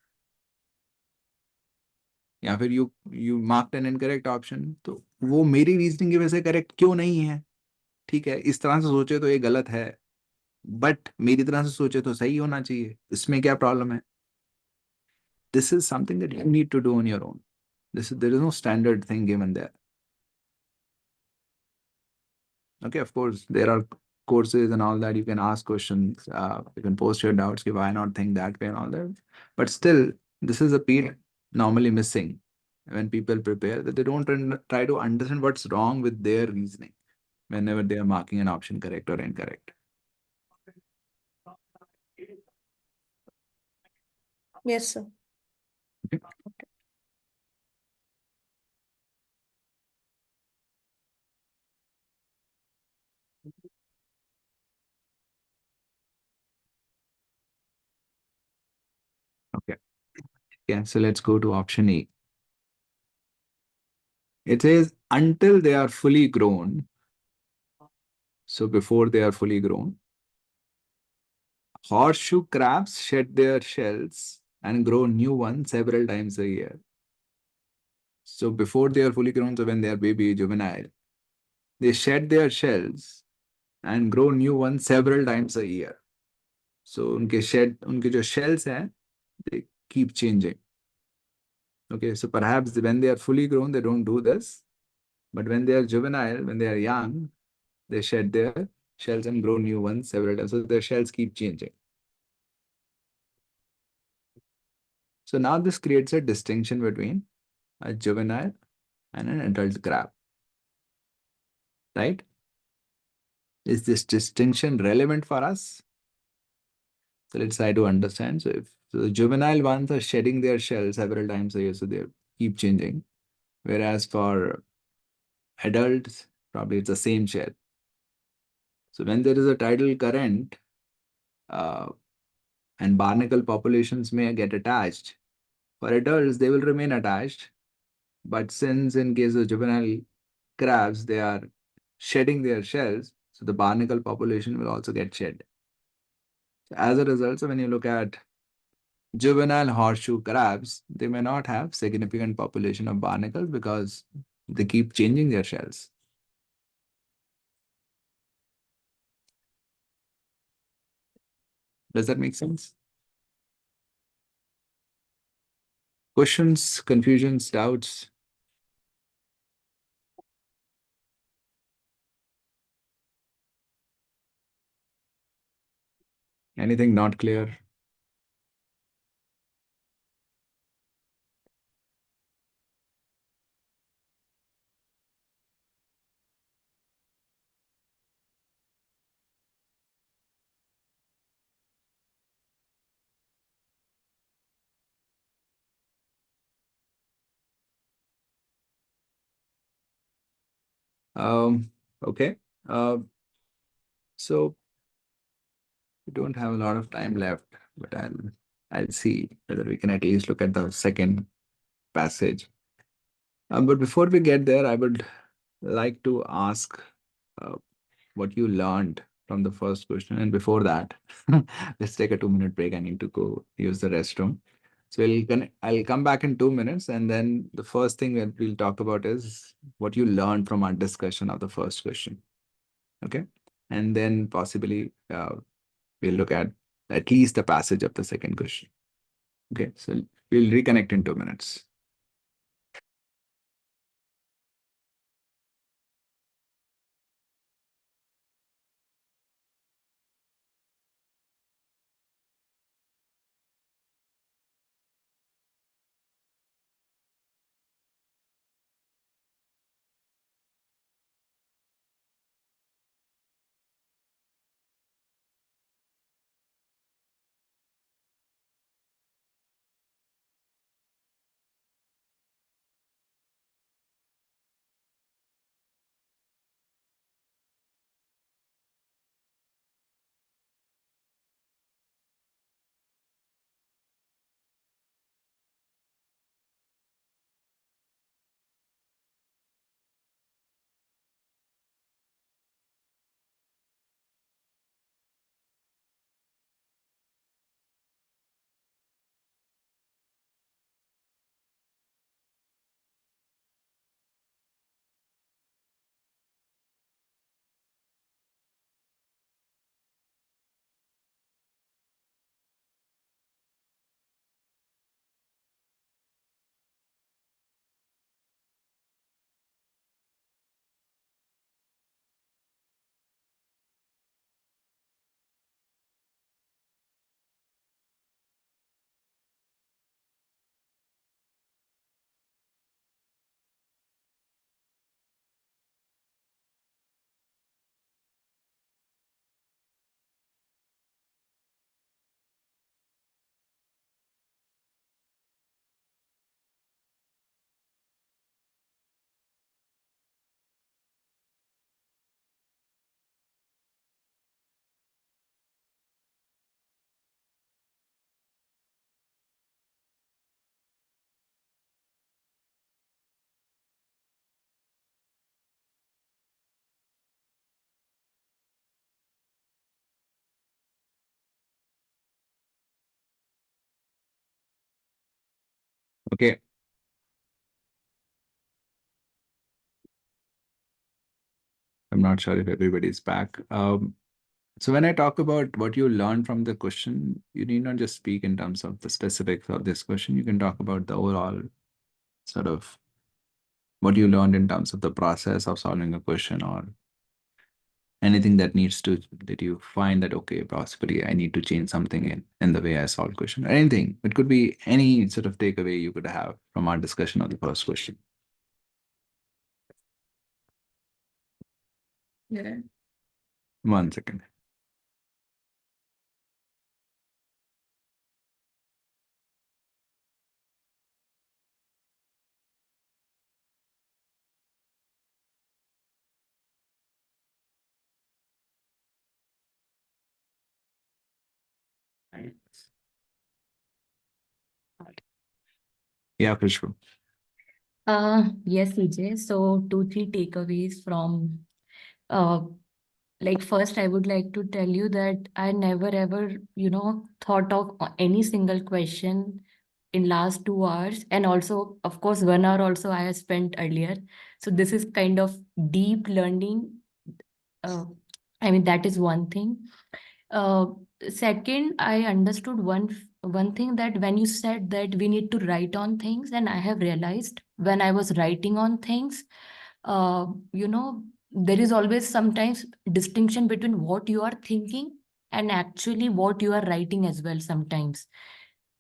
या फिर you marked an incorrect option, तो वो मेरी reasoning की वजह से correct क्यों नहीं है? ठीक है, इस तरह से सोचे तो ये गलत है, बट मेरी तरह से सोचे तो सही होना चाहिए, इसमें क्या प्रॉब्लम है? This is something that you need to do on your own. There is no standard thing given there. Okay, of course, there are courses and all that. You can ask questions, you can post your doubts, why not think that way and all that. But still, this is a piece normally missing when people prepare, that they don't try to understand what's wrong with their reasoning whenever they are marking an option correct or incorrect. Yes, sir. Okay. Okay. Yeah, so let's go to option E. It says until they are fully grown. So before they are fully grown, horseshoe crabs shed their shells and grow new ones several times a year. So before they are fully grown, so when they are baby, juvenile, they shed their shells and grow new ones several times a year. So उनके जो shells हैं, they keep changing. Okay, so perhaps when they are fully grown, they don't do this. But when they are juvenile, when they are young, they shed their shells and grow new ones several times. So their shells keep changing. So now this creates a distinction between a juvenile and an adult crab, right? Is this distinction relevant for us? So let's try to understand. So if the juvenile ones are shedding their shell several times a year, so they keep changing. Whereas for adults, probably it's the same shell. So when there is a tidal current and barnacle populations may get attached, for adults, they will remain attached. But since in case of juvenile crabs, they are shedding their shells, so the barnacle population will also get shed. So as a result, so when you look at juvenile horseshoe crabs, they may not have significant population of barnacles because they keep changing their shells. Does that make sense? Questions, confusions, doubts? Anything not clear? Okay. So we don't have a lot of time left, but I'll see whether we can at least look at the second passage. But before we get there, I would like to ask uh, what you learned from the first question. And before that, let's take a 2-minute break. I need to go use the restroom. So I'll come back in 2 minutes. And then the first thing that we'll talk about is what you learned from our discussion of the first question. Okay. And then possibly we'll look at least the passage of the second question. Okay. So we'll reconnect in 2 minutes. Okay. I'm not sure if everybody's back. So when I talk about what you learned from the question, you need not just speak in terms of the specifics of this question. You can talk about the overall sort of what you learned in terms of the process of solving a question, or anything that you find that, okay, possibly I need to change something in the way I solve question, or anything. It could be any sort of takeaway you could have from our discussion of the first question. Yeah. 1 second. Yeah, for sure. Yes, EJ. So 2, 3 takeaways from like first, I would like to tell you that I never ever, thought of any single question in last 2 hours, and also, of course, 1 hour also I have spent earlier. So this is kind of deep learning. Uh, I mean, that is one thing. Uh, Second, I understood one thing, that when you said that we need to write on things, and I have realized when I was writing on things, uh, there is always sometimes distinction between what you are thinking and actually what you are writing as well sometimes.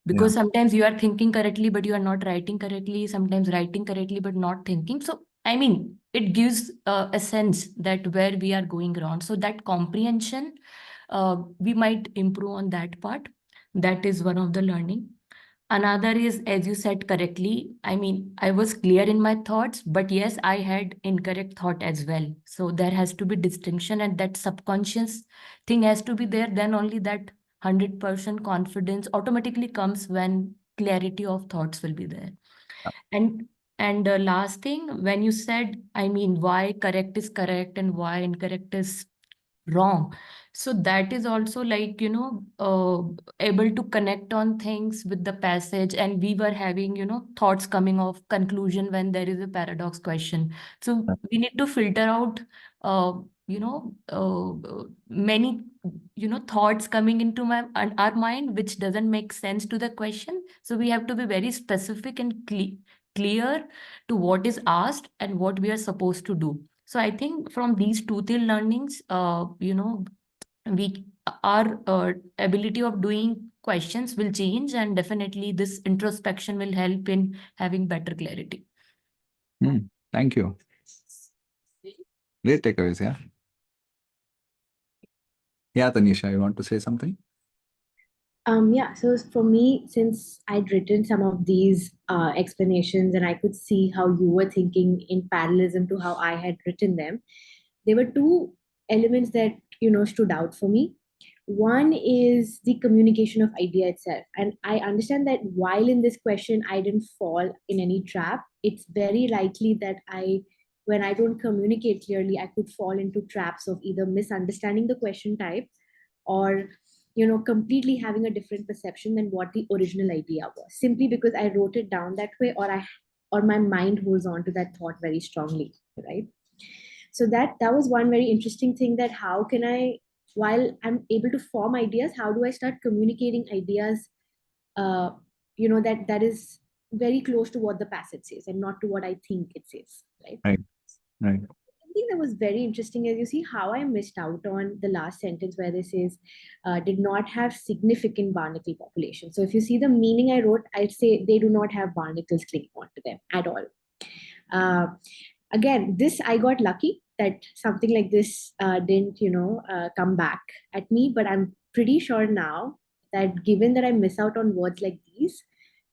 Because sometimes you are thinking correctly, but you are not writing correctly, sometimes writing correctly, but not thinking. So, I mean, it gives a sense that where we are going wrong. So that comprehension, we might improve on that part. That is one of the learning. Another is, as you said correctly, I mean, I was clear in my thoughts, but yes, I had incorrect thought as well. So there has to be distinction, and that subconscious thing has to be there. Then only that 100% confidence automatically comes when clarity of thoughts will be there. And last thing, when you said, I mean, why correct is correct and why incorrect is wrong, so that is also like, able to connect on things with the passage, and we were having, thoughts coming off conclusion when there is a paradox question. So we need to filter out many thoughts coming into our mind which doesn't make sense to the question. So we have to be very specific and clear to what is asked and what we are supposed to do. So I think from these 2 3 learnings, we our ability of doing questions will change, and definitely this introspection will help in having better clarity. Thank you. Great takeaways, yeah. Yeah, Tanisha, you want to say something? Yeah, so for me, since I'd written some of these explanations and I could see how you were thinking in parallelism to how I had written them, there were 2 elements that, stood out for me. One is the communication of idea itself. And I understand that while in this question, I didn't fall in any trap, it's very likely that when I don't communicate clearly, I could fall into traps of either misunderstanding the question type, or completely having a different perception than what the original idea was, simply because I wrote it down that way, or my mind holds on to that thought very strongly, right? So that was one very interesting thing, that how can I, while I'm able to form ideas, how do I start communicating ideas, uh, that is very close to what the passage says and not to what I think it says, right? Right, right. I think that was very interesting, as you see how I missed out on the last sentence where this says did not have significant barnacle population. So if you see the meaning I wrote, I'd say they do not have barnacles clinging onto them at all. Again, this I got lucky that something like this didn't come back at me, but I'm pretty sure now that given that I miss out on words like these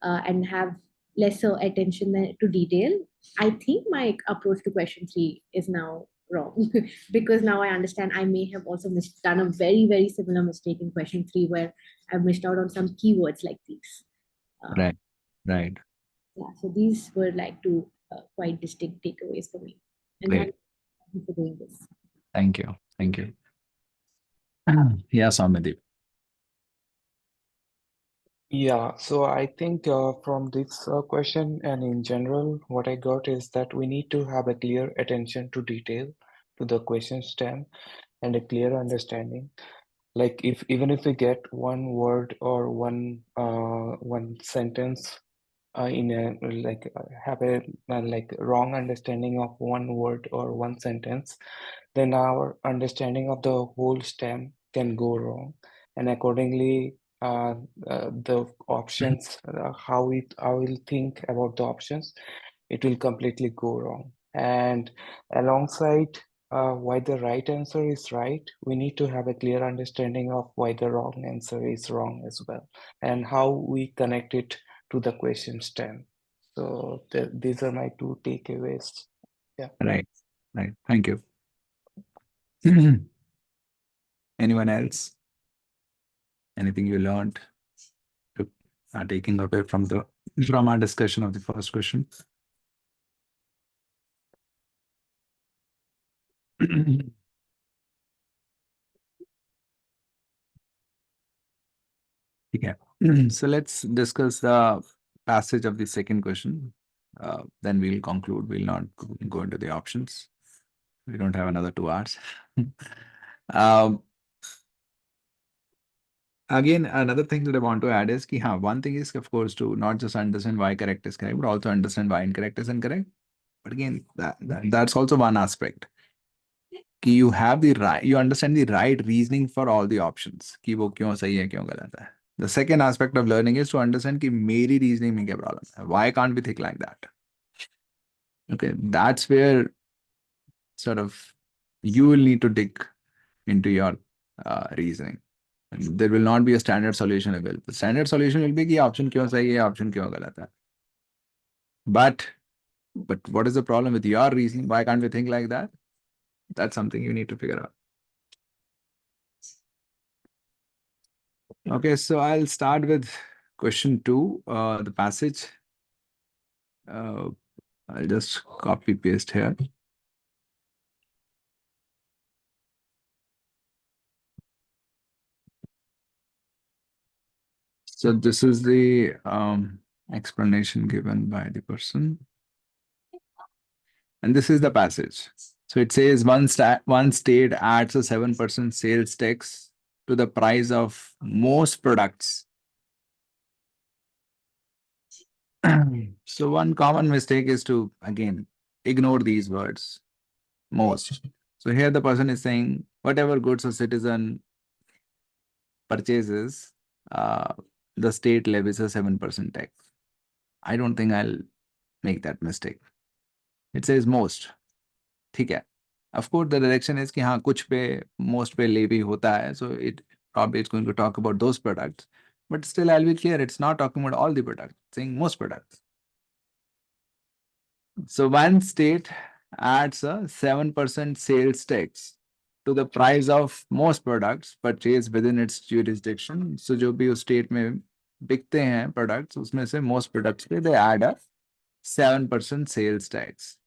and have lesser attention to detail, I think my approach to question 3 is now wrong because now I understand I may have also done a very, very similar mistake in question 3 where I've missed out on some keywords like these. Right, right. Yeah, so these were like 2 quite distinct takeaways for me. And Great. thank you for doing this. Thank you. Thank you. Yeah, Soumyadeep. Yeah, so I think from this question and in general, what I got is that we need to have a clear attention to detail to the question stem and a clear understanding. Like if even if we get one word or one sentence in a like have a like wrong understanding of one word or one sentence, then our understanding of the whole stem can go wrong, and accordingly the options how we'll think about the options, it will completely go wrong. And alongside why the right answer is right, we need to have a clear understanding of why the wrong answer is wrong as well, and how we connect it to the question stem. So these are my two takeaways. Yeah. Right. Right. Thank you. Anyone else? Anything you learned to taking away from our discussion of the first question? Okay. So let's discuss the passage of the second question. Then we'll conclude. We'll not go into the options. We don't have another 2 hours. um, Again, another thing that I want to add is one thing is, of course, to not just understand why correct is correct, but also understand why incorrect is incorrect. But again, that's also one aspect. You have the right, you understand the right reasoning for all the options. कि वो क्यों सही है, क्यों गलत है. The second aspect of learning is to understand कि मेरी reasoning में क्या problem है. Why can't we think like that? Okay, that's where sort of you will need to dig into your reasoning. And there will not be a standard solution available. The standard solution will be कि option क्यों सही है, option क्यों गलत है. But what is the problem with your reasoning? Why can't we think like that? That's something you need to figure out. Okay, so I'll start with question 2, the passage. I'll just copy paste here. So this is the explanation given by the person. And this is the passage. So it says one state adds a 7% sales tax to the price of most products. So one common mistake is to, again, ignore these words, most. So here the person is saying whatever goods a citizen purchases, the state levies a 7% tax. I don't think I'll make that mistake. It says most. ठीक है. Of course, the direction is कि हाँ कुछ पे most पे levy होता है, so it probably it's going to talk about those products. But still, I'll be clear, it's not talking about all the products, it's saying most products. So one state adds a 7% sales tax to the price of most products purchased within its jurisdiction. So जो भी उस state में बिकते हैं products, उसमें से most products पे they add a 7% sales tax.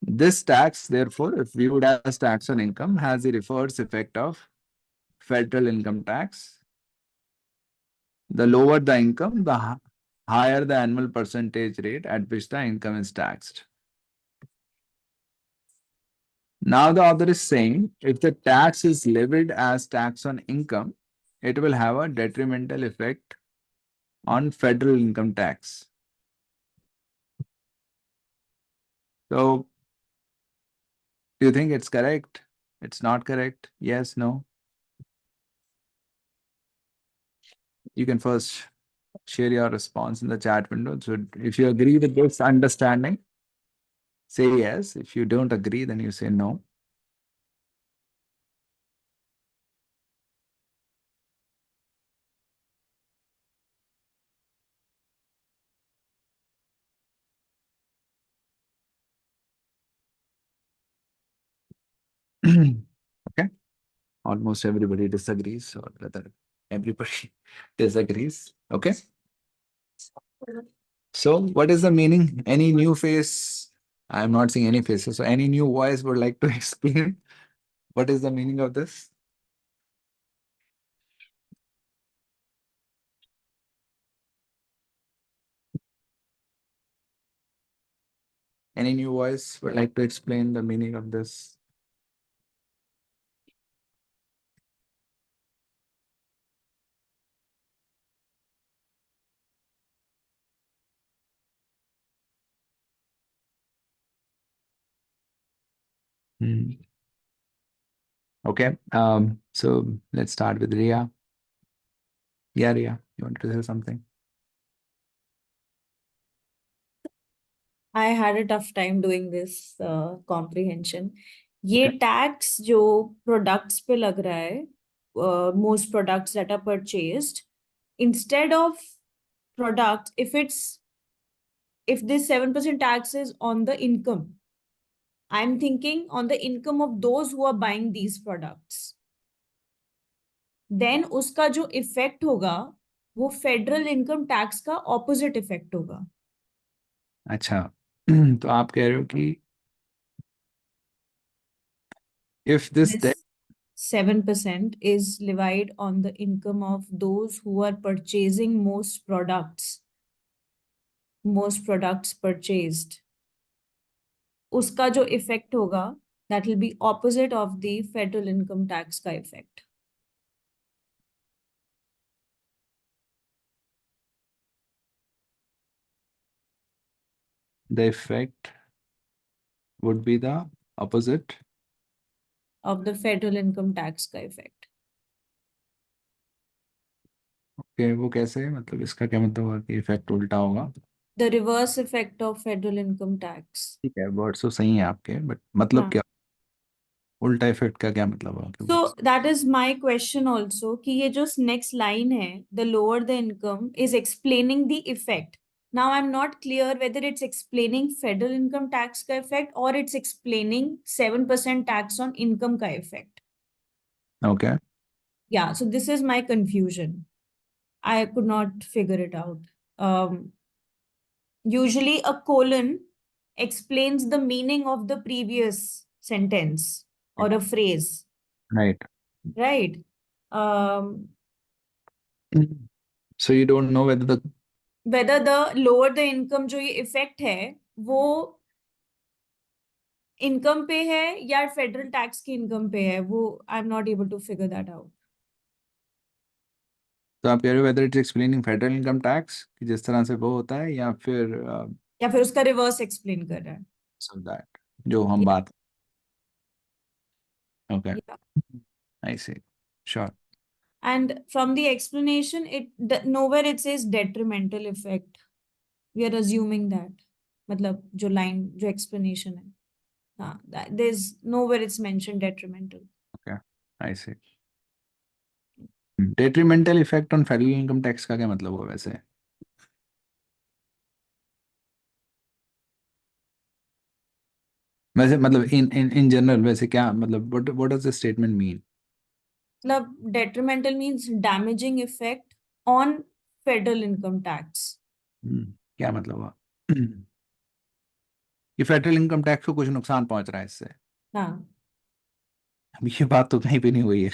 This tax, therefore, if viewed as tax on income, has the reverse effect of federal income tax. The lower the income, the higher the annual percentage rate at which the income is taxed. Now the author is saying if the tax is levied as tax on income, it will have a detrimental effect on federal income tax. So, do you think it's correct? It's not correct? Yes, no? You can first share your response in the chat window. So if you agree with this understanding, say yes. If you don't agree, then you say no. Okay. Almost everybody disagrees, or rather, everybody disagrees. Okay. So what is the meaning? Any new face? I'm not seeing any faces. So any new voice would like to explain what is the meaning of this? Any new voice would like to explain the meaning of this? Okay. So let's start with Ria. Yeah, Ria, you want to say something? I had a tough time doing this comprehension. ये tax जो products पे लग रहा है, most products that are purchased, instead of products, if this 7% tax is on the income, I'm thinking on the income of those who are buying these products. Then उसका जो effect होगा, वो federal income tax का opposite effect होगा. अच्छा. तो आप कह रहे हो कि if this This 7% is levied on the income of those who are purchasing most products purchased. उसका जो effect होगा, that will be opposite of the federal income tax का effect. the effect would be the opposite of the federal income tax का effect. Okay, वो कैसे, मतलब इसका क्या मतलब होगा कि इफेक्ट उल्टा होगा? The reverse effect of federal income tax. ठीक है, वर्ड्स तो सही है आपके, बट मतलब हाँ. क्या, उल्टा इफेक्ट का क्या मतलब होगा? So that is my question also कि ये जो next line है, the lower the income is explaining the effect. Now I'm not clear whether it's explaining federal income tax का effect or it's explaining 7% tax on income का effect. Okay. Yeah, so this is my confusion. I could not figure it out. Usually a colon explains the meaning of the previous sentence or a phrase, Right. right? So you don't know whether the lower the income जो ये effect है, वो income पे है या federal tax की income पे है, वो I'm not able to figure that out. तो आप कह रहे हो whether it's explaining federal income tax कि जिस तरह से वो होता है, या फिर या फिर उसका reverse explain कर रहा है. so that जो हम Yeah. बात. Okay. Yeah. I see. Sure. And from the explanation, nowhere it says detrimental effect. We are assuming that. मतलब जो line, जो explanation है. There's nowhere it's mentioned detrimental. Okay. I see. Detrimental effect on federal income tax का क्या मतलब हुआ वैसे? वैसे मतलब in general वैसे क्या मतलब, what does the statement mean? मतलब detrimental means damaging effect on federal income tax. क्या मतलब हुआ? कि फेडरल इनकम टैक्स को कुछ नुकसान पहुंच रहा है इससे? हाँ. अब ये बात तो कहीं पे नहीं हुई है.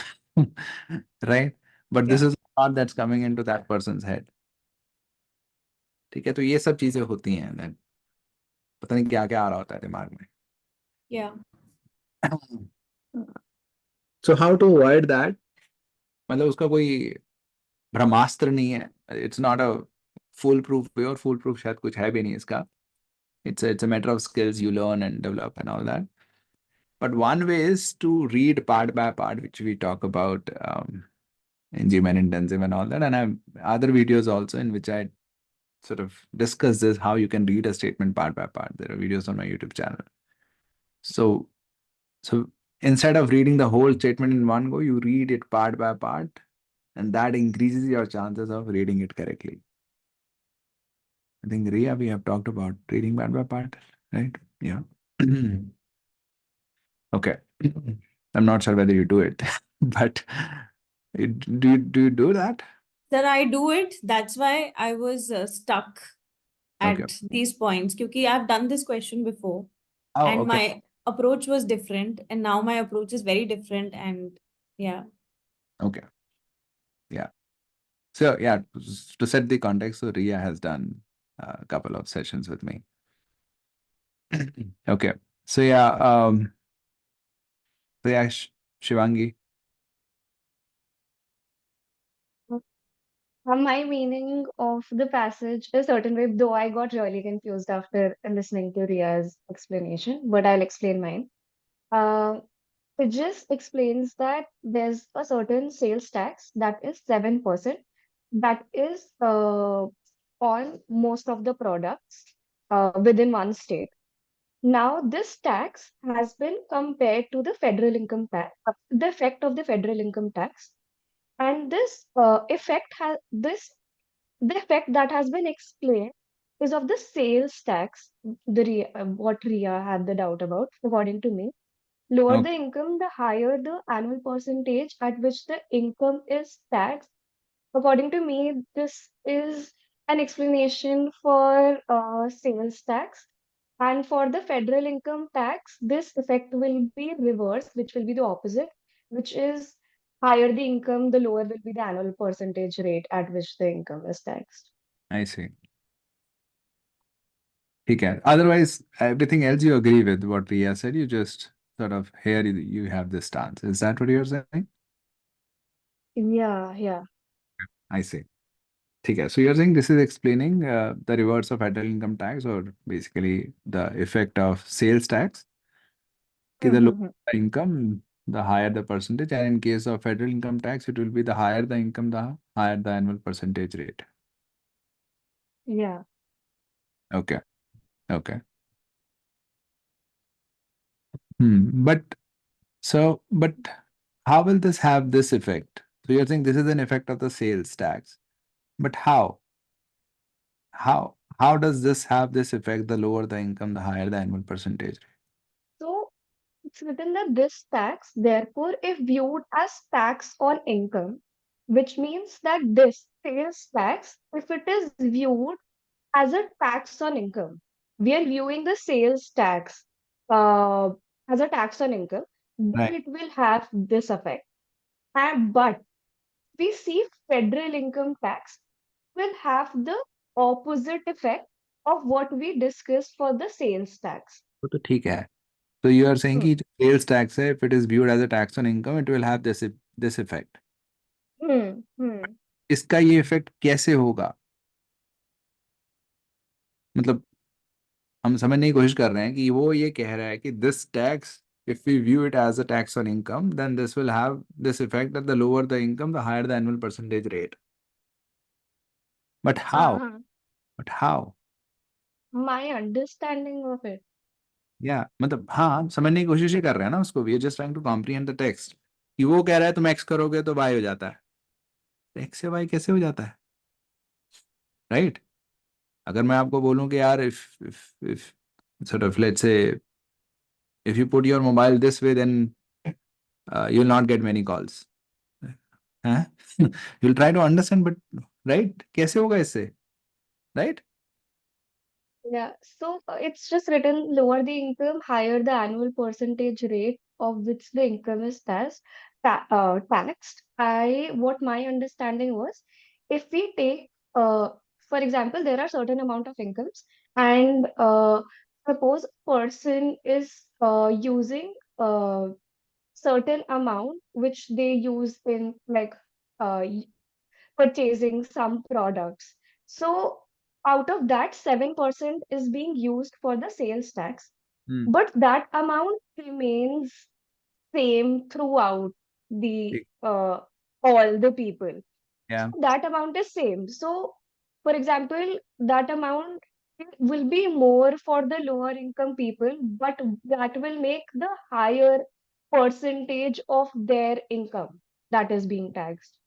Right, but this is thought that's coming into that persons head. ठीक है, तो ये सब चीजें होती हैं, then पता नहीं क्या क्या आ रहा होता है दिमाग में. Yeah. So how to avoid that? मतलब उसका कोई ब्रह्मास्त्र नहीं है. It's not a full proof way, और फुल प्रूफ शायद कुछ है भी नहीं इसका. It's a matter of skills you learn and develop and all that. But one way is to read part by part, which we talk about in GMAT intensive and all that. And I have other videos also in which I sort of discuss this, how you can read a statement part by part. There are videos on my YouTube channel. So instead of reading the whole statement in one go, you read it part by part, and that increases your chances of reading it correctly. I think, Ria, we have talked about reading part by part, right? Yeah. Okay. I'm not sure whether you do it, but do you do that? Sir, I do it. That's why I was stuck at Okay. these points. Because I've done this question before. Oh, And okay. my approach was different. And now my approach is very different. And yeah. Okay. Yeah. So yeah, to set the context, so Ria has done a couple of sessions with me. Okay. So yeah, Shivangi. My meaning of the passage is certain way, though I got really confused after listening to Ria's explanation, but I'll explain mine. Uh, it just explains that there's a certain sales tax that is 7% that is on most of the products within one state. Now, this tax has been compared to the federal income tax, the effect of the federal income tax, and this effect has this the effect that has been explained is of the sales tax. What Ria had the doubt about, according to me. Lower Okay. the income, the higher the annual percentage at which the income is taxed. According to me, this is an explanation for sales tax. And for the federal income tax, this effect will be reversed, which will be the opposite, which is higher the income, the lower will be the annual percentage rate at which the income is taxed. I see. Okay. Otherwise, everything else you agree with what Ria said. You just sort of here you have this stance. Is that what you're saying? Yeah, yeah. I see. Okay. So you're saying this is explaining the reverse of federal income tax, or basically the effect of sales tax. The lower Mm-hmm. the income, the higher the percentage, and in case of federal income tax, it will be the higher the income, the higher the annual percentage rate. Yeah. Okay. Okay. But how will this have this effect? So you're saying this is an effect of the sales tax, but how? How does this have this effect? The lower the income, the higher the annual percentage rate. So it's written that this tax, therefore, if viewed as tax on income, which means that this sales tax, if it is viewed as a tax on income, we are viewing the sales tax uh, as a tax on income, then Right. it will have this effect. And but we see federal income tax will have the opposite effect of what we discussed for the sales tax. वो तो ठीक है. So you are saying Hmm. कि sales tax है, if it is viewed as a tax on income, it will have this effect. Hmm. Hmm. इसका ये effect कैसे होगा? मतलब हम समझने की कोशिश कर रहे हैं कि वो ये कह रहा है कि this tax, if we view it as a tax on income, then this will have this effect that the lower the income, the higher the annual percentage rate. But how? Uh-huh. But how? My understanding of it. या मतलब हाँ हम समझने की कोशिश ही कर रहे हैं ना उसको. We are just trying to comprehend the text कि वो कह रहा है तुम एक्स करोगे तो वाई हो जाता है. एक्स से वाई कैसे हो जाता है? राइट. अगर मैं आपको बोलूं कि यार if sort of let's say if you put your mobile this way then you'll not get many calls. हाँ? You'll try to understand but right कैसे होगा इससे? Right? Yeah, so it's just written lower the income, higher the annual percentage rate of which the income is taxed. What my understanding was, if we take, for example, there are certain amount of incomes, and suppose person is using certain amount which they use in like uh, purchasing some products. So out of that, 7% is being used for the sales tax, Hmm. but that amount remains same throughout the ठीक. all the people. Yeah. So that amount is same. So for example, that amount will be more for the lower income people, but that will make the higher percentage of their income that is being taxed.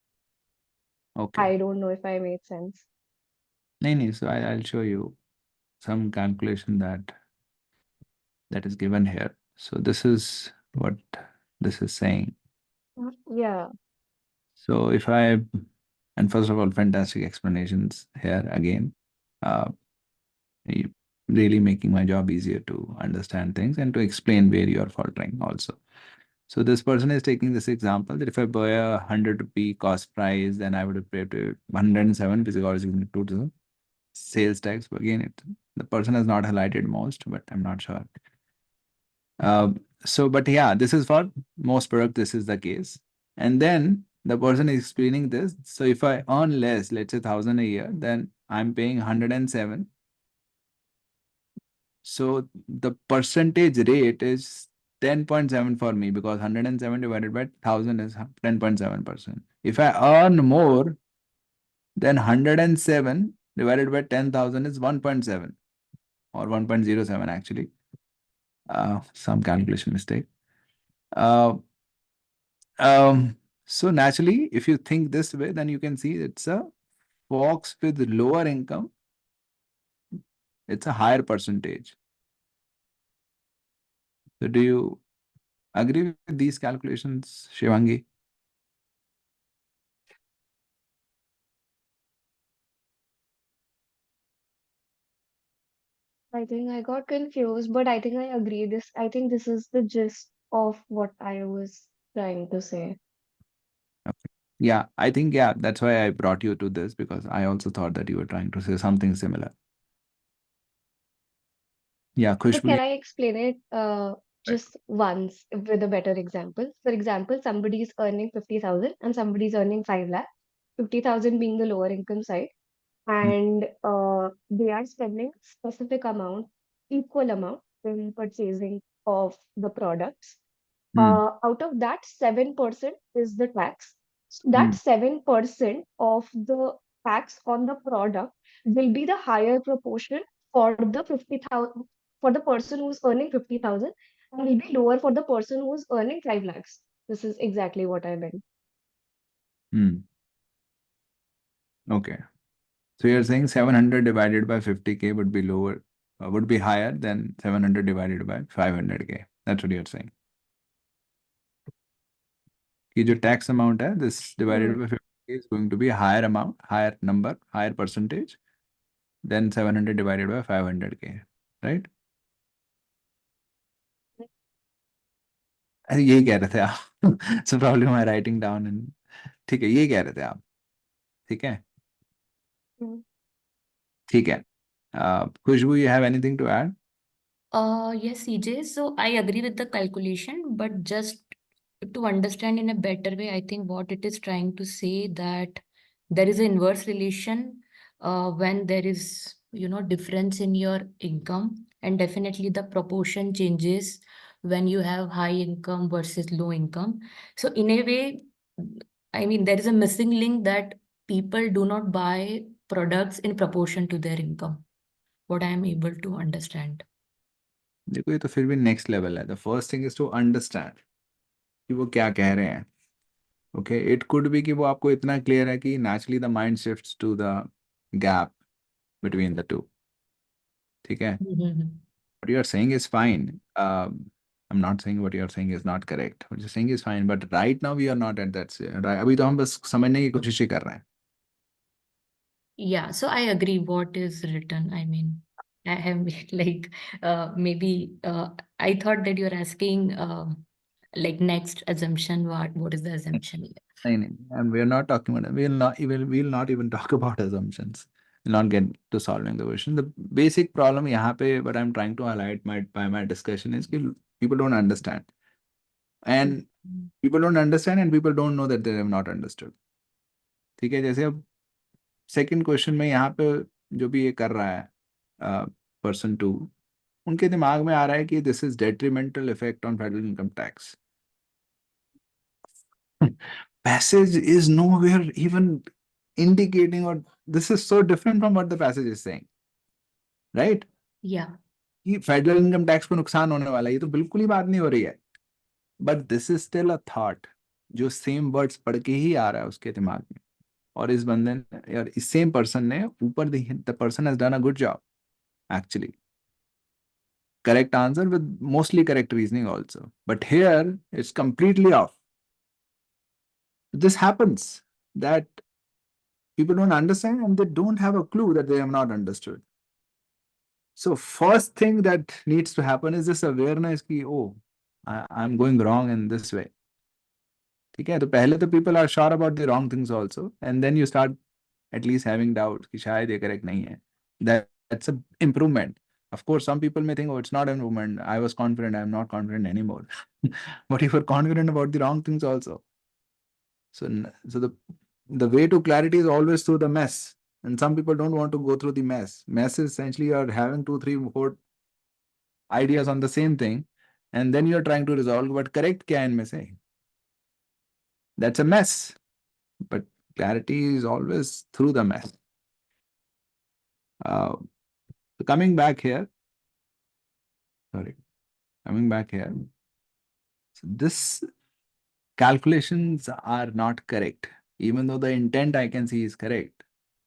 Okay. I don't know if I made sense. नहीं so I'll show you some calculation that is given here. So this is what this is saying. Yeah. So if I, and first of all, fantastic explanations here again. You really making my job easier to understand things and to explain where you are faltering also. So this person is taking this example that if I buy a 100 rupee cost price, then I would have paid to 107 because it includes the sales tax. But again, The person has not highlighted most, but I'm not sure. But yeah, this is for most product, this is the case. And then the person is explaining this. So if I earn less, let's say 1,000 a year, then I'm paying 107. So the percentage rate is 10.7 for me, because 107 divided by 1,000 is 10.7%. If I earn more, then 107 divided by 10,000 is 1.7 or 1.07 actually. Some calculation mistake. Uh, so naturally, if you think this way, then you can see it's a folks with lower income, it's a higher percentage. So do you agree with these calculations, Shivangi? I think I got confused, but I think I agree. I think this is the gist of what I was trying to say. Okay. Yeah, I think, yeah, that's why I brought you to this, because I also thought that you were trying to say something similar. Yeah, But Khushbu. can I explain it just once with a better example? For example, somebody is earning 50,000 and somebody is earning 5 lakh, 50,000 being the lower income side, and they are spending specific amount, equal amount in purchasing of the products. Hmm. Out of that, 7% is the tax. So Hmm. that 7% of the tax on the product will be the higher proportion for the 50,000, for the person who's earning 50,000, and will be lower for the person who's earning 5 lakhs. This is exactly what I meant. Hmm. Okay. So you're saying 700 divided by 50K would be lower, would be higher than 700 divided by 500K. That's what you're saying. कि जो tax amount है, this divided by 50K is going to be a higher amount, higher number, higher percentage than 700 divided by 500K, right? यही कह रहे थे आप. So probably my writing down and ठीक है, ये कह रहे थे आप. ठीक है. Mm. ठीक है. Khushbu, you have anything to add? Yes, CJ. So I agree with the calculation, but just to understand in a better way, I think what it is trying to say that there is an inverse relation when there is, difference in your income, and definitely the proportion changes when you have high income versus low income. So in a way, I mean, there is a missing link that people do not buy products in proportion to their income. What I am able to understand. देखो, ये तो फिर भी next level है. The first thing is to understand कि वो क्या कह रहे हैं. ओके, इट कुड बी कि वो आपको इतना क्लियर है कि naturally the mind shifts to the gap between the two. ठीक है. What you are saying is fine. I'm not saying what you are saying is not correct. What you're saying is fine, but right now we are not at that. Right? अभी तो हम बस समझने की कोशिश ही कर रहे हैं. Yeah, so I agree what is written. I mean, I have like maybe I thought that you're asking like next assumption, what is the assumption here? नहीं, and we are not talking about. We'll not even talk about assumptions. We'll not get to solving the question. The basic problem यहाँ पे, what I'm trying to highlight by my discussion is कि people don't understand, and people don't understand, and people don't know that they have not understood. ठीक है. जैसे अब second question में यहाँ पे जो भी ये कर रहा है पर्सन टू, उनके दिमाग में आ रहा है कि this is detrimental effect on federal income tax. Passage is nowhere even indicating, or this is so different from what the passage is saying, right? Yeah. कि फेडरल इनकम टैक्स को नुकसान होने वाला है, ये तो बिल्कुल ही बात नहीं हो रही है. But this is still a thought जो सेम वर्ड्स पढ़ के ही आ रहा है उसके दिमाग में. और इस बंदे ने, और इस सेम पर्सन ने ऊपर, the person has done a good job actually. Correct answer with mostly correct reasoning also. But here it's completely off. This happens that people don't understand and they don't have a clue that they have not understood. So first thing that needs to happen is this awareness कि oh, I'm going wrong in this way. ठीक है. तो पहले तो people are sure about the wrong things also, and then you start at least having doubt कि शायद ये correct नहीं है. Then That's a improvement. Of course, some people may think, oh, it's not improvement. I was confident. I'm not confident anymore. But if you're confident about the wrong things also. So the way to clarity is always through the mess. And some people don't want to go through the mess. Mess is essentially you're having 2, 3, 4 ideas on the same thing, and then you're trying to resolve. But correct kya inme se? That's a mess. But clarity is always through the mess. So coming back here. So this calculations are not correct, even though the intent I can see is correct.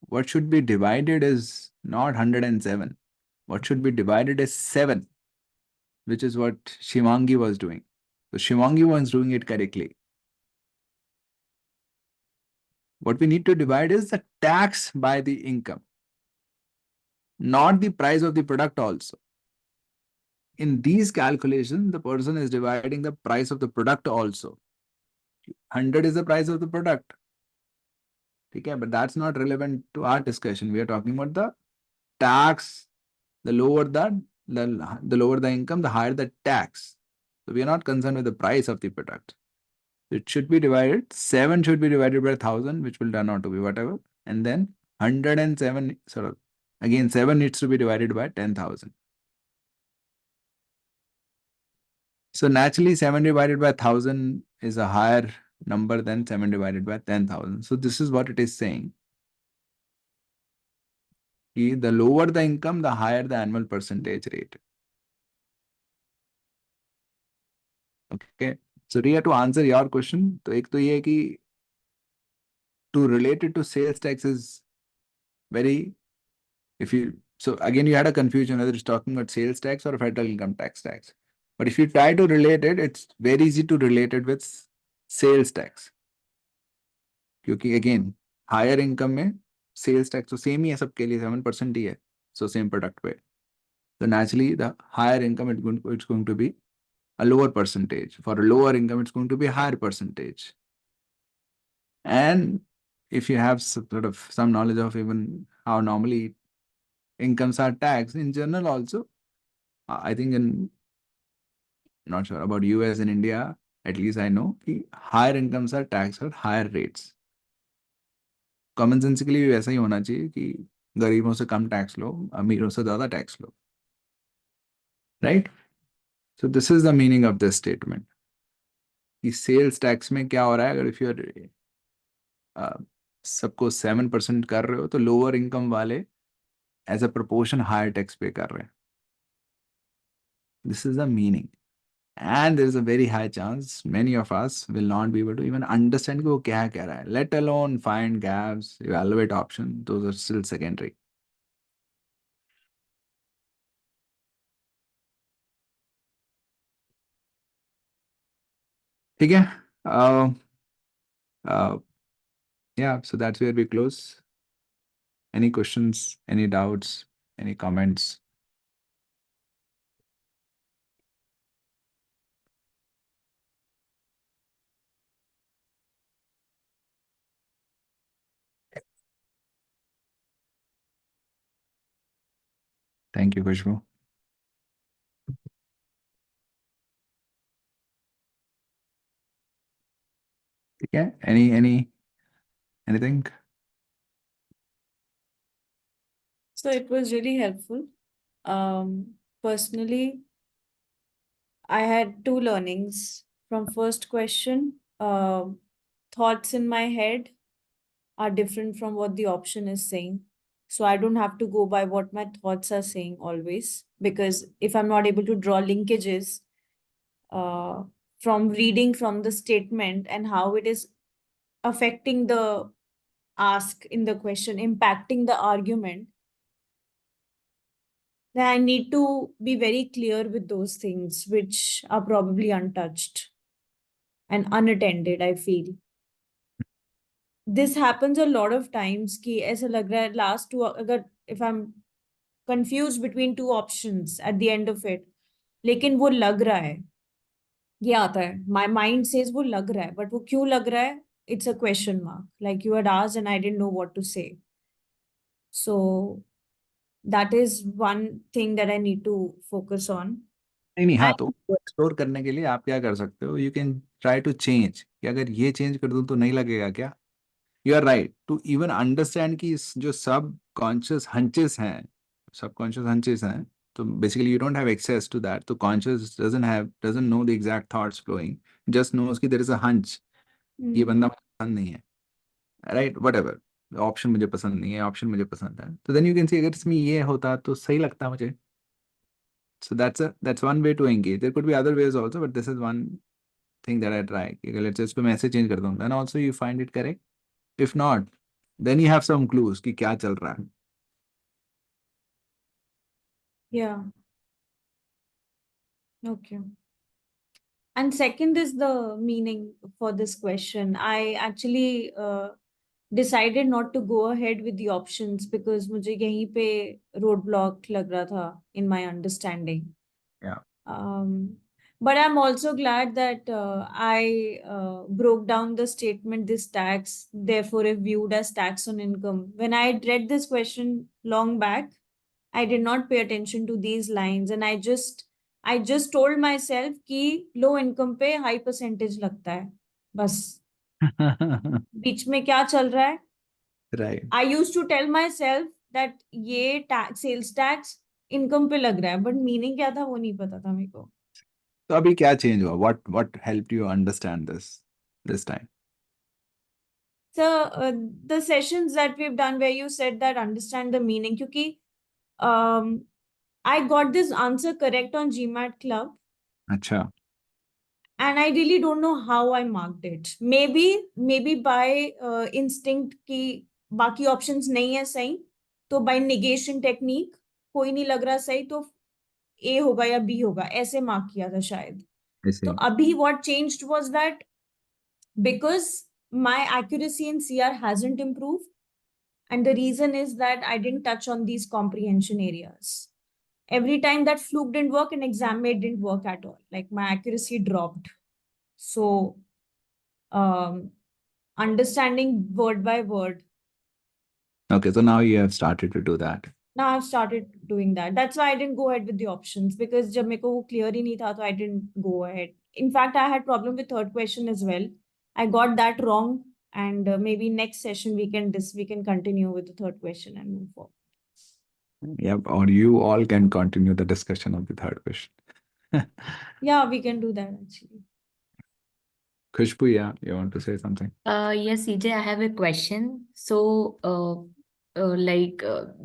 What should be divided is not 107. What should be divided is 7, which is what Shivangi was doing. So Shivangi was doing it correctly. What we need to divide is the tax by the income, not the price of the product also. In these calculations, the person is dividing the price of the product also. 100 is the price of the product. Okay, but that's not relevant to our discussion. We are talking about the tax. The lower the lower the income, the higher the tax. So we are not concerned with the price of the product. It should be divided. 7 should be divided by 1000, which will turn out to be whatever. And then 107, sort of, again, 7 needs to be divided by 10,000. So naturally, 7 divided by 1000 is a higher number than 7 divided by 10,000. So this is what it is saying. The lower the income, the higher the annual percentage rate. Okay. So Ria, to answer your question, तो एक तो ये है कि to relate it to sales tax is very, so again you had a confusion whether it's talking about sales tax or federal income tax. But if you try to relate it, it's very easy to relate it with sales tax. क्योंकि again, higher income में sales tax तो same ही है सबके लिए, 7% ही है. So same product पे. So naturally, the higher income it's going to be a lower percentage. For a lower income, it's going to be a higher percentage. And if you have sort of some knowledge of even how normally incomes are taxed in general also, I think not sure about US and India, at least I know, higher incomes are taxed at higher rates. Common sensically भी वैसा ही होना चाहिए कि गरीबों से कम tax लो, अमीरों से ज़्यादा tax low. Right? So this is the meaning of this statement. कि sales tax में क्या हो रहा है, अगर if you are सबको 7% कर रहे हो तो lower income वाले as a proportion higher tax pay कर रहे हैं. This is the meaning. And there is a very high chance many of us will not be able to even understand कि वो क्या कह रहा है, let alone find gaps, evaluate options. Those are still secondary. ठीक है? Yeah, so that's where we close. Any questions, any doubts, any comments? Thank you, Khushbu. Okay, anything? So it was really helpful. Personally, I had 2 learnings from first question. Thoughts in my head are different from what the option is saying. So I don't have to go by what my thoughts are saying always, because if I'm not able to draw linkages from reading from the statement and how it is affecting the ask in the question, impacting the argument, then I need to be very clear with those things which are probably untouched and unattended, I feel. This happens a lot of times कि ऐसा लग रहा है last 2 अगर if I'm confused between 2 options at the end of it, लेकिन वो लग रहा है, ये आता है, my mind says वो लग रहा है, but वो क्यों लग रहा है, it's a question mark, like you had asked and I didn't know what to say. So that is one thing that I need to focus on. नहीं नहीं, हाँ, And तो एक्सप्लोर करने के लिए आप क्या कर सकते हो, you can try to change, कि अगर ये चेंज कर दूं तो नहीं लगेगा क्या. You are right to even understand कि जो सब कॉन्शियस हंचेस हैं, तो basically you don't have access to that, तो conscious doesn't know the exact thoughts flowing, just knows कि there is a hunch, ये बंदा मुझे पसंद नहीं है, right, whatever, ऑप्शन मुझे पसंद नहीं है, ऑप्शन मुझे पसंद है, तो then you can see अगर इसमें ये होता तो सही लगता मुझे. So that's one way to engage. There could be other ways also, but this is one thing that I try. कि let's just मैं ऐसे change कर दूँ, then also you find it correct. If not, then you have some clues कि क्या चल रहा है. yeah, okay. And second is the meaning for this question. I actually decided not to go ahead with the options because मुझे यहीं पे roadblock लग रहा था in my understanding. Yeah. But I'm also glad that I broke down the statement, this tax, therefore if viewed as tax on income. When I had read this question long back, I did not pay attention to these lines, and I just told myself कि low income पे high percentage लगता है. बस बीच में क्या चल रहा है? Right. I used to tell myself that ये tax, sales tax income पे लग रहा है, but meaning क्या था वो नहीं पता था मेरे को. तो अभी क्या change हुआ? What helped you understand this time? So the sessions that we've done where you said that understand the meaning, क्योंकि I got this answer correct on GMAT Club. अच्छा. And I really don't know how I marked it. Maybe by instinct कि बाकी options नहीं है सही, तो by negation technique कोई नहीं लग रहा सही, तो A होगा या B होगा, ऐसे mark किया था शायद. I see. तो अभी what changed was that because my accuracy in CR hasn't improved, and the reason is that I didn't touch on these comprehension areas. Every time that fluke didn't work and exam mate didn't work at all. Like my accuracy dropped. So understanding word by word. Okay, so now you have started to do that. Now I've started doing that. That's why I didn't go ahead with the options, because जब मेरे को वो clear ही नहीं था, तो I didn't go ahead. In fact, I had problem with third question as well. I got that wrong, and maybe next session we can continue with the third question and move forward. Yep, or you all can continue the discussion of the third question. Yeah, we can do that actually. Khushbu, yeah, you want to say something? Yes, CJ, I have a question. So,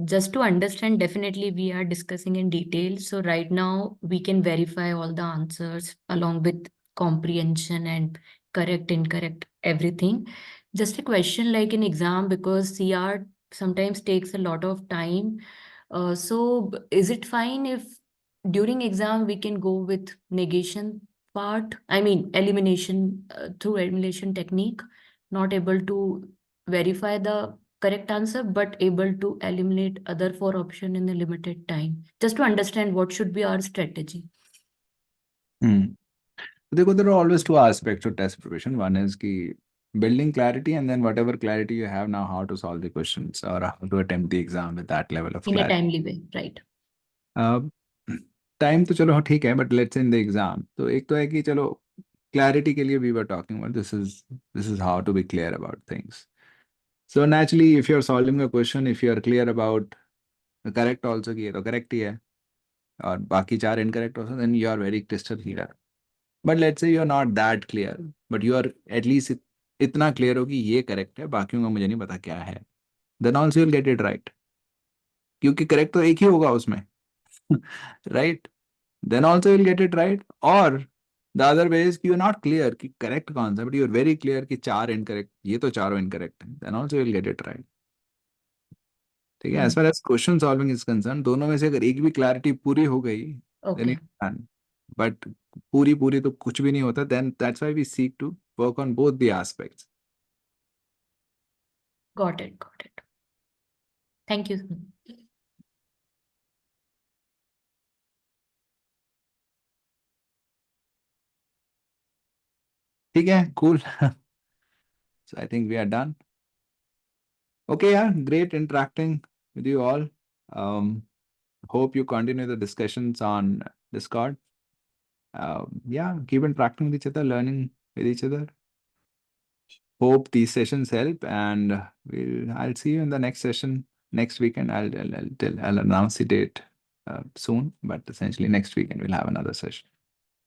just to understand, definitely we are discussing in detail. So right now we can verify all the answers along with comprehension and correct, incorrect, everything. Just a question like in exam, because CR sometimes takes a lot of time. So is it fine if during exam we can go with negation part? I mean, elimination through elimination technique, not able to verify the correct answer, but able to eliminate other four option in a limited time. Just to understand what should be our strategy. There are always two aspects to test preparation. One is ki building clarity, and then whatever clarity you have now, how to solve the questions or how to attempt the exam with that level of In a clarity. timely way, right? Time तो चलो ठीक है, but let's in the exam, तो एक तो है कि चलो क्लैरिटी के लिए we were talking about this is how to be clear about things. So naturally, if you're solving a question, if you're clear about the correct also कि ये तो correct ही है और बाकी चार incorrect also, then you are very crystal clear. But let's say you're not that clear, but you are at least इतना clear हो कि ये correct है, बाकियों का मुझे नहीं पता क्या है, then also you'll get it right. क्योंकि correct तो एक ही होगा उसमें, right? Then also you'll get it right. Or the other way is you're not clear कि correct कौन सा, but you're very clear कि चार incorrect, ये तो चारों incorrect है, then also you'll get it right. ठीक है, as far as question solving is concerned, दोनों में से अगर एक भी clarity पूरी हो गई, then Okay, it's done. But पूरी तो कुछ भी नहीं होता, then that's why we seek to work on both the aspects. got it. Thank you. ठीक है, cool. So I think we are done. Okay, yeah, great interacting with you all. Hope you continue the discussions on Discord. Yeah, keep interacting with each other, learning with each other. Hope these sessions help, and I'll see you in the next session next weekend. I'll announce the date soon, but essentially next weekend we'll have another session.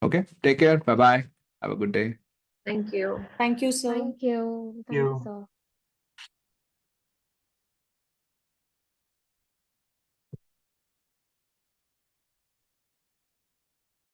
Okay, take care. Bye bye. Have a good day. Thank you. Thank you, sir. Thank you. Thank you, You. sir.